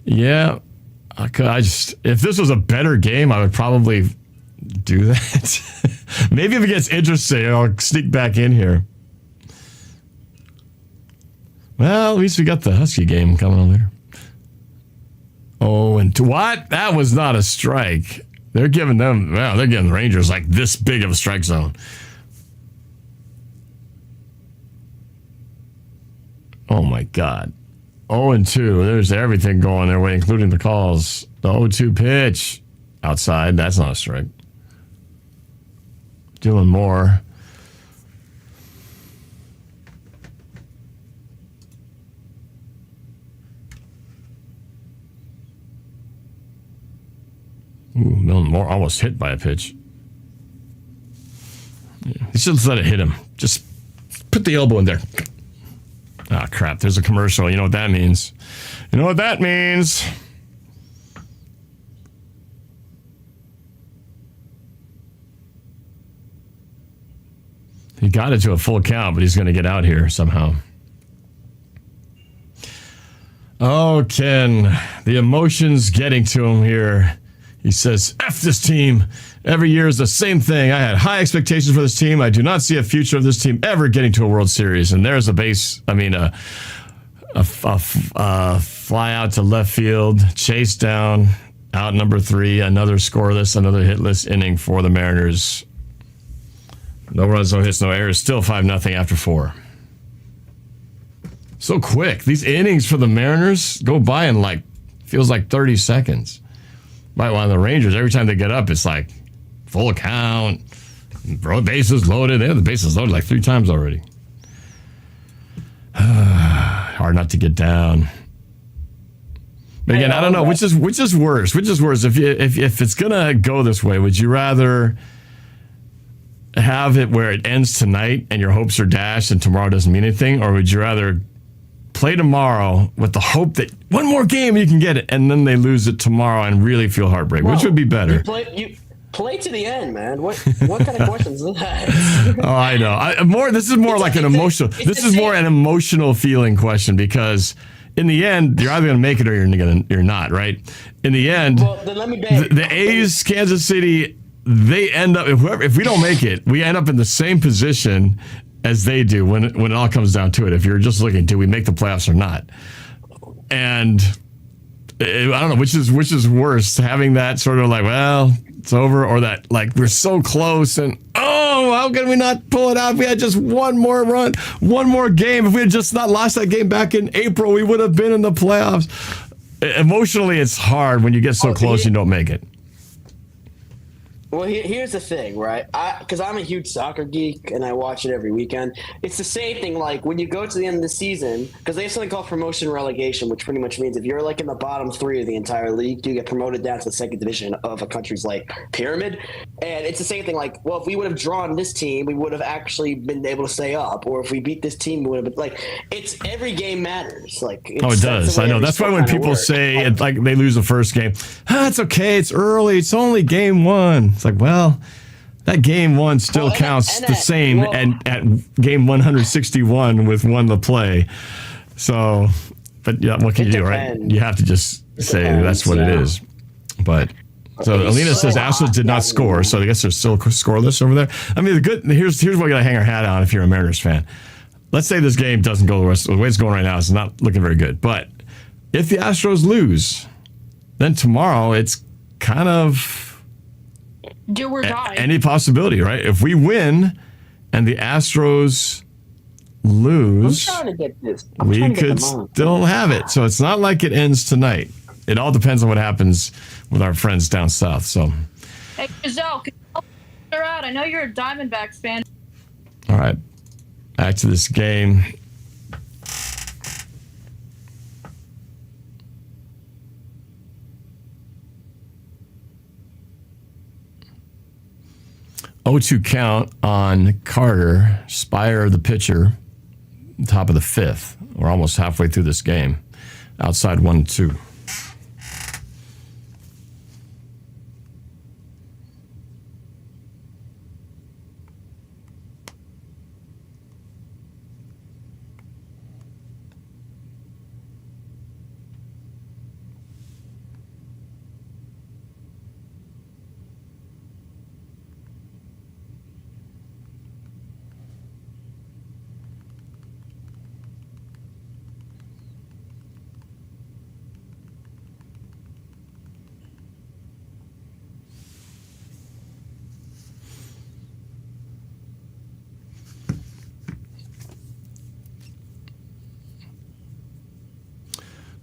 Yeah, if this was a better game, I would probably do that. Maybe if it gets interesting, I'll sneak back in here. Well, at least we got the Husky game coming on later. Oh, and what? That was not a strike. They're giving the Rangers like this big of a strike zone. Oh my God. 0-2. There's everything going their way, including the calls. The 0-2 pitch. Outside. That's not a strike. Doing more. Ooh, Milton Moore almost hit by a pitch. Yeah, he should let it hit him. Just put the elbow in there. Ah, crap. There's a commercial. You know what that means. You know what that means. He got it to a full count, but he's going to get out here somehow. Oh, Ken. The emotion's getting to him here. He says, F this team. Every year is the same thing. I had high expectations for this team. I do not see a future of this team ever getting to a World Series. And there's a fly out to left field, chase down, out number 3, another scoreless, another hitless inning for the Mariners. No runs, no hits, no errors. Still 5-0 after 4. So quick. These innings for the Mariners go by in feels like 30 seconds. Right, while the Rangers, every time they get up, it's like full count, bases loaded. They have the bases loaded like 3 times already. Hard not to get down. But again, I don't know which is worse. Which is worse? If it's gonna go this way, would you rather have it where it ends tonight and your hopes are dashed and tomorrow doesn't mean anything, or would you rather play tomorrow with the hope that one more game you can get it, and then they lose it tomorrow and really feel heartbreak? Which would be better? You play to the end, man. What kind of questions is that? Oh, I know. This is more like an emotional. This is more an emotional feeling question, because in the end, you're either going to make it or you're not, right? In the end, well, then let me beg. The A's, Kansas City, they end up, if we don't make it, we end up in the same position as they do when it all comes down to it. If you're just looking, do we make the playoffs or not? And I don't know, which is worse, having that sort of like, well, it's over, or that like we're so close and oh, How can we not pull it out? If we had just one more run, one more game. If we had just not lost that game back in April, we would have been in the playoffs. Emotionally, it's hard when you get so close and don't make it. Well, here's the thing, right? Because I'm a huge soccer geek and I watch it every weekend. It's the same thing like when you go to the end of the season, because they have something called promotion relegation, which pretty much means if you're like in the bottom 3 of the entire league, you get promoted down to the second division of a country's like pyramid. And it's the same thing like, well, if we would have drawn this team, we would have actually been able to stay up. Or if we beat this team, we would have been like, it's every game matters. Like, it does. I know. That's why when people say it's like they lose the first game, it's okay. It's early. It's only game 1. It's like, well, that game 1 still counts the same at game 161 with 1 to play. So, but yeah, what can you do, right? You have to just say that's what it is. But so Alena says Astros did not score, so I guess they're still scoreless over there. I mean, here's what we gotta hang our hat on if you're a Mariners fan. Let's say this game doesn't go the way it's going right now. It's not looking very good. But if the Astros lose, then tomorrow it's kind of do or die. Any possibility, right? If we win and the Astros lose, I'm trying to get this. We could still have it. So it's not like it ends tonight. It all depends on what happens with our friends down south. So, hey, Giselle, can you help her out? I know you're a Diamondbacks fan. All right, back to this game. O2 count on Carter, Spire, the pitcher, top of the 5th. We're almost halfway through this game. Outside 1-2.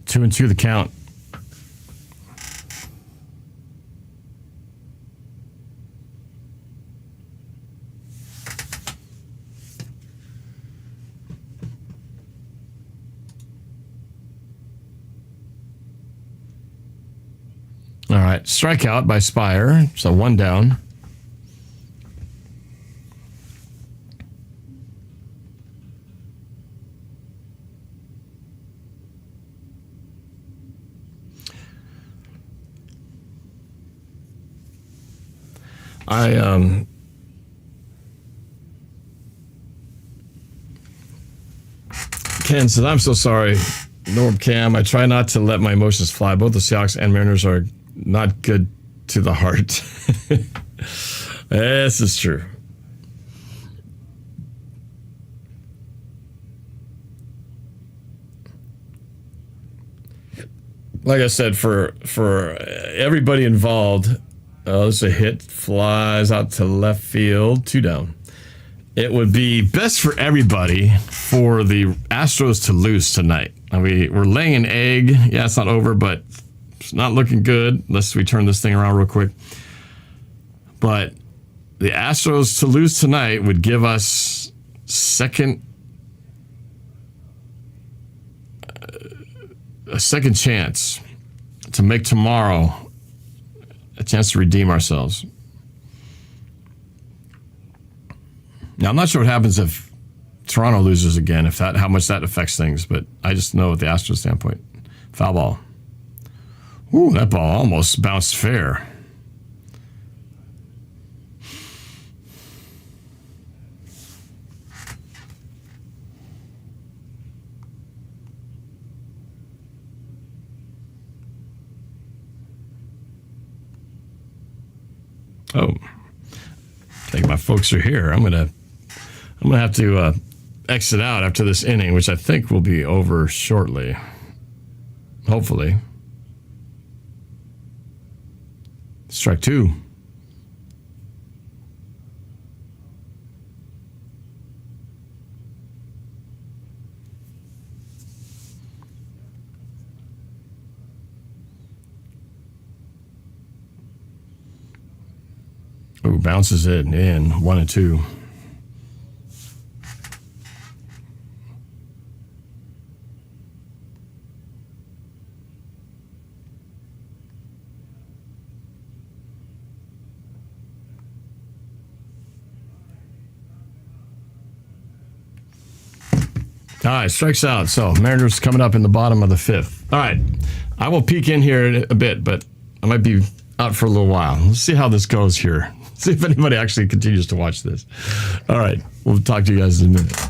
Two and two the count. All right, strikeout by Spire, so 1 down. Ken says, I'm so sorry, NorbCam. I try not to let my emotions fly. Both the Seahawks and Mariners are not good to the heart. This is true. Like I said, for everybody involved, this a hit, flies out to left field, 2 down. It would be best for everybody for the Astros to lose tonight. I mean, we're laying an egg. Yeah, it's not over, but it's not looking good unless we turn this thing around real quick. But the Astros to lose tonight would give us a second chance to make tomorrow a chance to redeem ourselves. Now, I'm not sure what happens if Toronto loses again, how much that affects things, but I just know at the Astros standpoint. Foul ball. Ooh, that ball almost bounced fair. Oh, I think my folks are here. I'm gonna have to exit out after this inning, which I think will be over shortly. Hopefully. Strike 2. Ooh, bounces it in 1-2. All right, strikes out. So Mariners coming up in the bottom of the 5th. All right, I will peek in here in a bit, but I might be out for a little while. Let's see how this goes here. See if anybody actually continues to watch this. All right, we'll talk to you guys in a minute.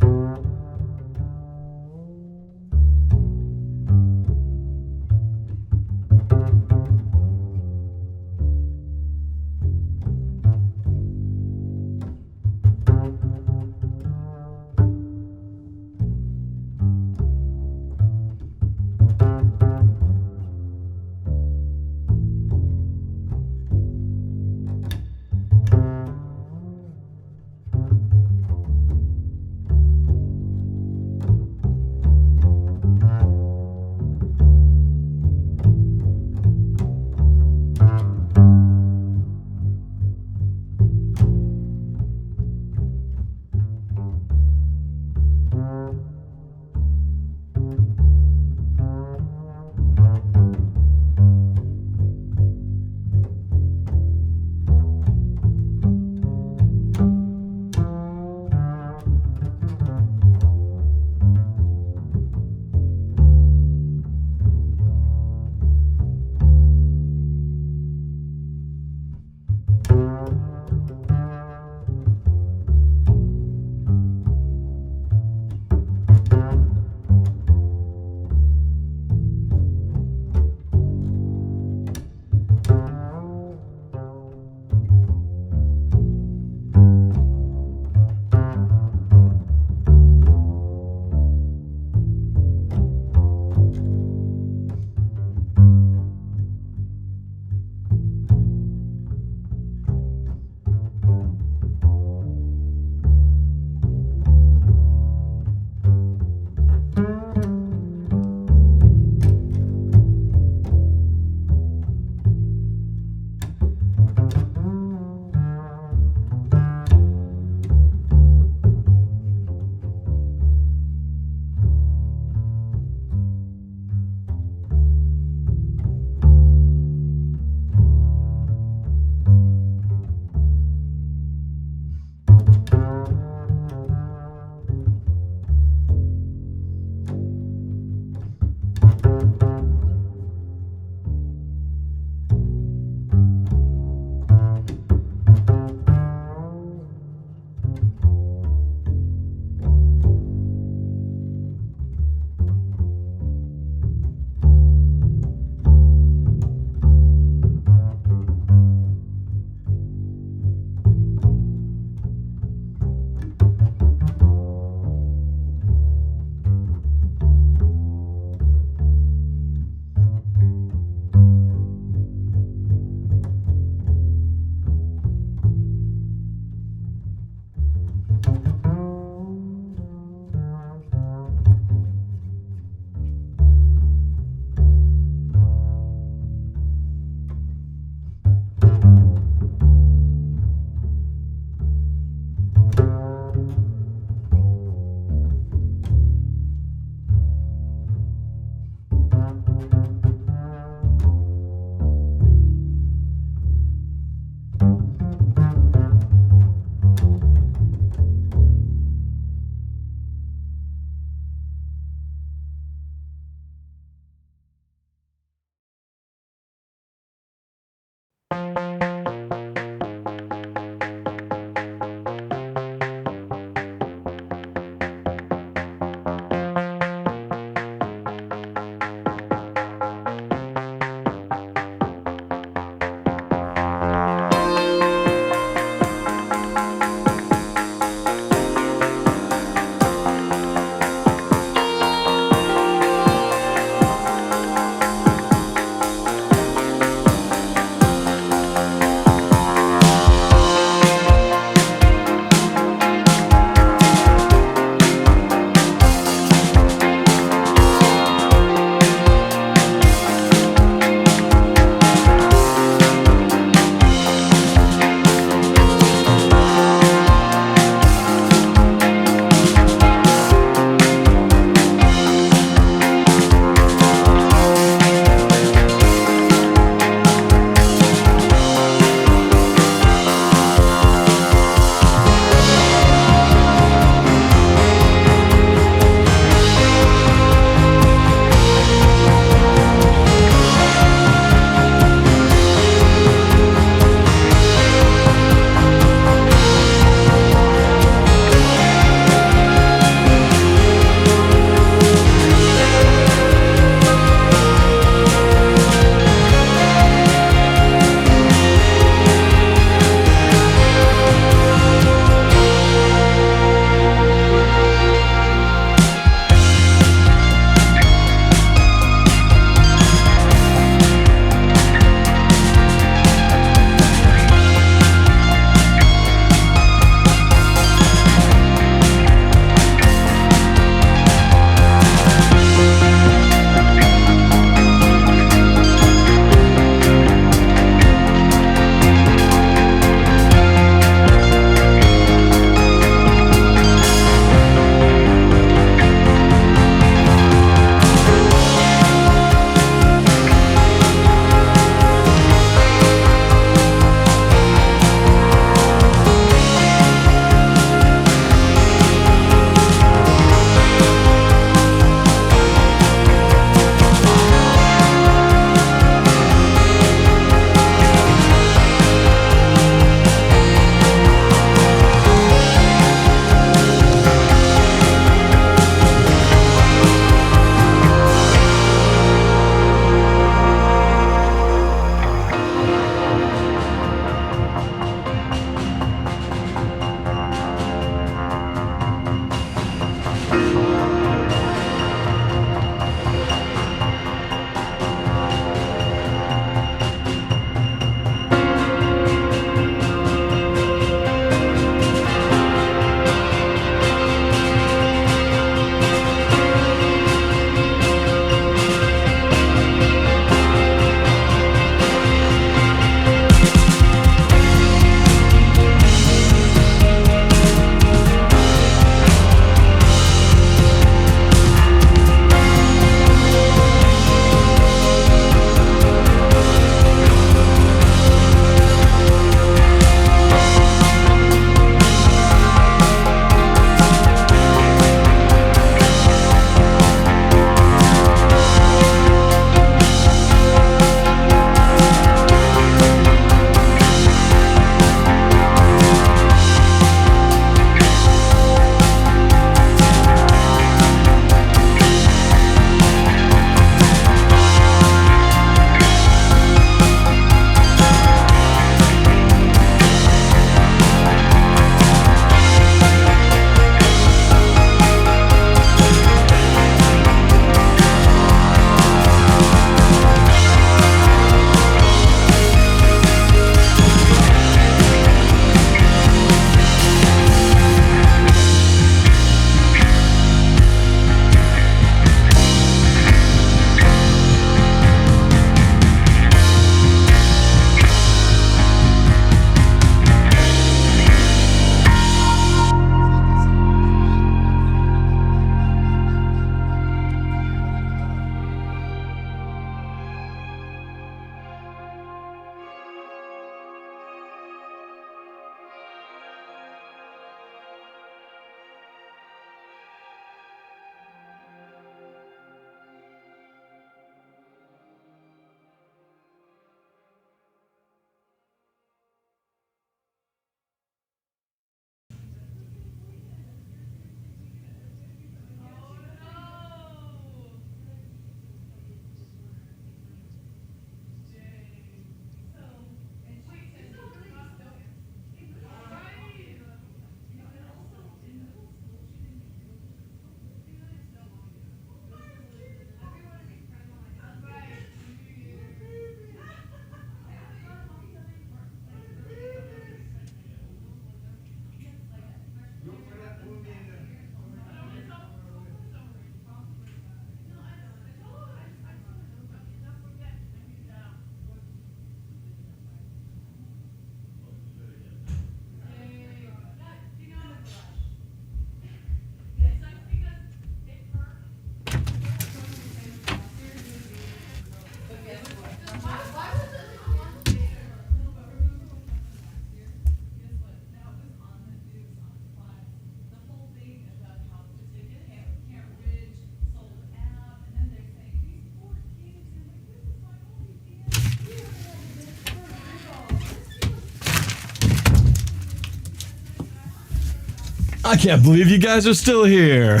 I can't believe you guys are still here.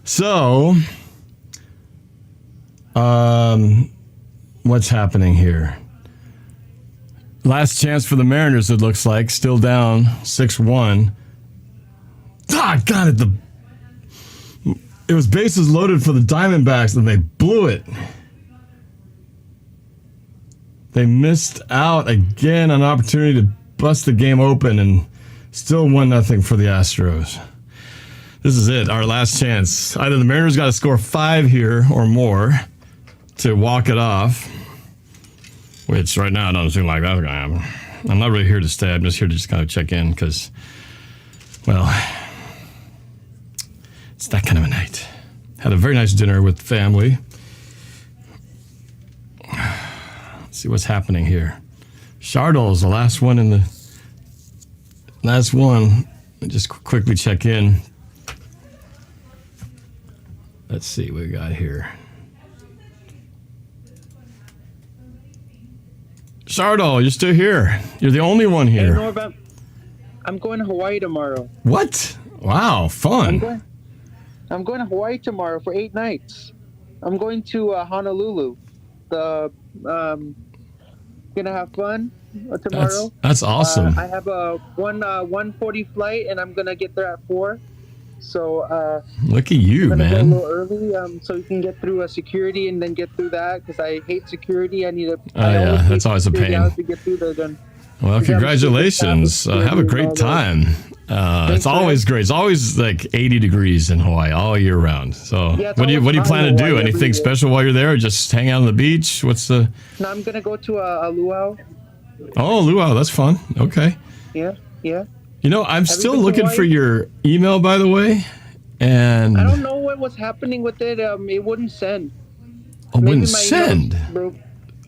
So, what's happening here? Last chance for the Mariners, it looks like. Still down 6-1. Ah, got it. It was bases loaded for the Diamondbacks, and they blew it. They missed out again on an opportunity to bust the game open, and still 1-0 for the Astros. This is it, our last chance. Either the Mariners got to score 5 here or more to walk it off, which right now it doesn't seem like that's going to happen. I'm not really here to stay. I'm just here to just kind of check in because, well, it's that kind of a night. Had a very nice dinner with the family. Let's see what's happening here. Chardol's the last one in the last one. Just quickly check in. Let's see what we got here. Chardol, you're still here. You're the only one here. Hey, Norb, I'm going to Hawaii tomorrow. What? Wow, fun. I'm going to Hawaii tomorrow for 8 nights. I'm going to Honolulu. Gonna have fun tomorrow. That's awesome. I have a 1:40 flight, and I'm gonna get there at 4. So look at you, I'm gonna man. go a little early, so you can get through security and then get through that because I hate security. I need a. Oh yeah, that's always a pain. I have to get through there then. Well, congratulations. Have a great time. It's always great. It's always like 80 degrees in Hawaii all year round. So Yeah, what do you plan to do? Anything year. special while you're there, or just hang out on the beach? What's the... No, I'm going to go to a luau. Oh, luau. That's fun. Okay. Yeah. You know, I'm still looking for your email, by the way. And I don't know what was happening with it. It wouldn't send. it wouldn't send.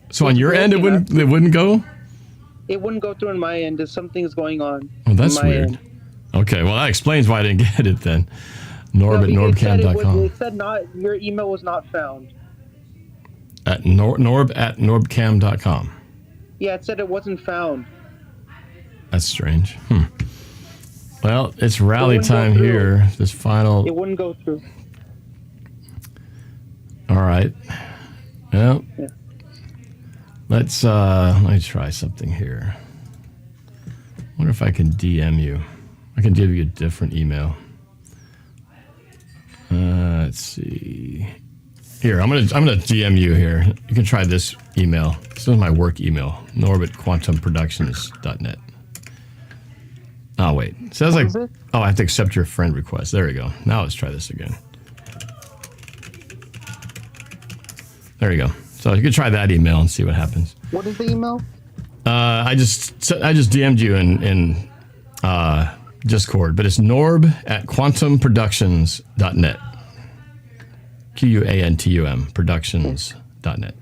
So on your end, it wouldn't go? It wouldn't go through on my end. If something's going on. Oh, that's weird. End. Okay, well, that explains why I didn't get it then. Norb at NorbCam.com. It said your email was not found. At Norb at NorbCam.com. Yeah, it said it wasn't found. That's strange. Well, it's rally time here. This final. It wouldn't go through. All right. Well, yeah. Let me try something here. Wonder if I can DM you. I can give you a different email. Let's see. Here, I'm gonna DM you here. You can try this email. This is my work email. Norb@quantumproductions.net. Oh wait, it says like, oh, I have to accept your friend request. There we go. Now let's try this again. There you go. So you can try that email and see what happens. What is the email? I just DM'd you in Discord, but it's Norb@quantumproductions.net. QUANTUM productions.net.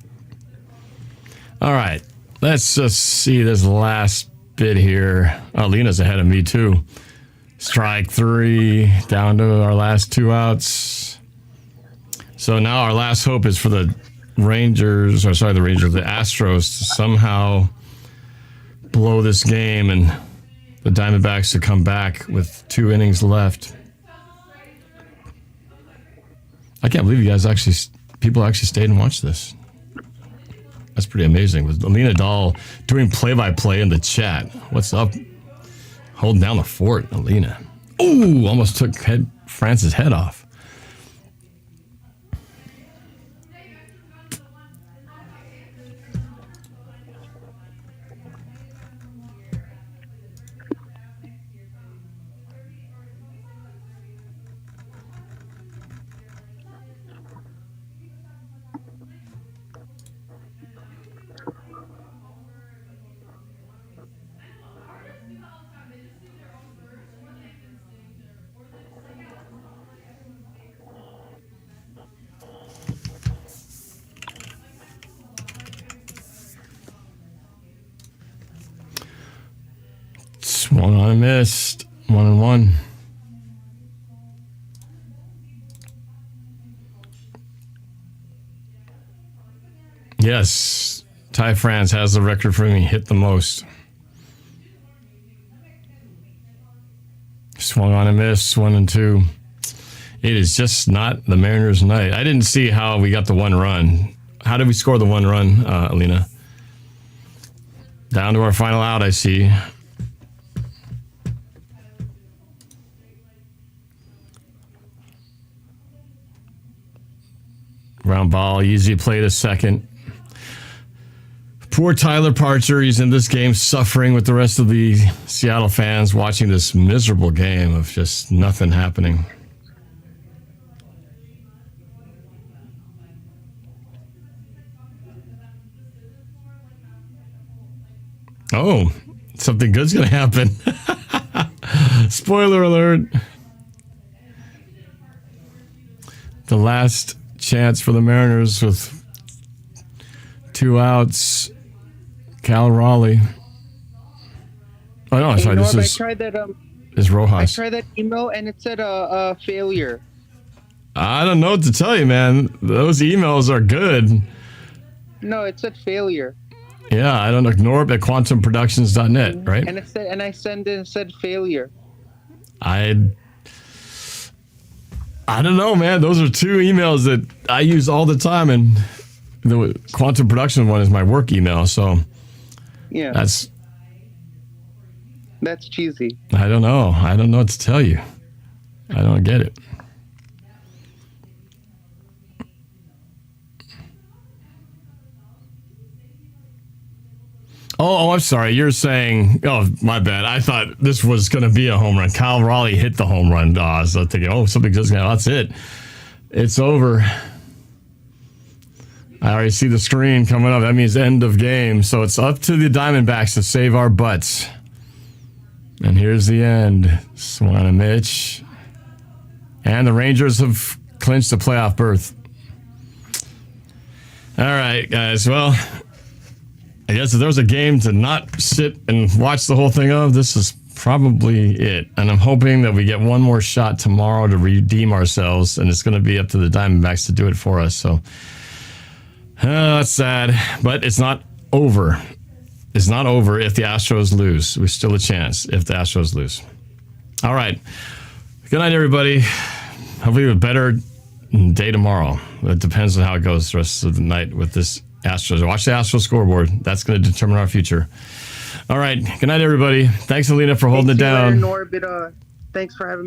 All right, let's just see this last bit here. Alena's ahead of me too. Strike 3, down to our last 2 outs. So now our last hope is for the the Astros to somehow blow this game and the Diamondbacks to come back with 2 innings left. I can't believe you guys people actually stayed and watched this. That's pretty amazing. With Alena Dahl doing play-by-play in the chat. What's up? Holding down the fort, Alena. Ooh, almost took France's head off. Swung on and missed. 1-1. Yes, Ty France has the record for me hit the most. Swung on and missed, 1-2. It is just not the Mariners' night. I didn't see how we got the 1 run. How did we score the 1 run, Alena? Down to our final out, I see. Ground ball, easy play to second. Poor Tyler Parcher, he's in this game suffering with the rest of the Seattle fans watching this miserable game of just nothing happening. Oh, something good's going to happen. Spoiler alert. The last chance for the Mariners with 2 outs. Cal Raleigh. Oh no, sorry. Norb, This I tried that. is Rojas. I tried that email and it said a failure. I don't know what to tell you, man. Those emails are good. No, it said failure. Yeah, I don't know. Norb at quantumproductions.net, right? And it said, and I sent it and it said failure. I don't know, man. Those are 2 emails that I use all the time, and the Quantum Production one is my work email. So yeah, that's cheesy. I don't know. I don't know what to tell you. I don't get it. Oh, I'm sorry. You're saying, oh, my bad. I thought this was going to be a home run. Kyle Raleigh hit the home run. So I was thinking, oh, something good's going to happen. That's it. It's over. I already see the screen coming up. That means end of game. So it's up to the Diamondbacks to save our butts. And here's the end. Swung on a Mitch. And the Rangers have clinched the playoff berth. All right, guys. Well, I guess if there was a game to not sit and watch the whole thing of, this is probably it. And I'm hoping that we get one more shot tomorrow to redeem ourselves, and it's going to be up to the Diamondbacks to do it for us. So that's sad, but it's not over. It's not over if the Astros lose. We're still a chance if the Astros lose. All right. Good night, everybody. Hopefully we have a better day tomorrow. It depends on how it goes the rest of the night with this Astros. Watch the Astros scoreboard. That's going to determine our future. All right. Good night, everybody. Thanks, Alena, for holding it down. Norb, thanks for having me.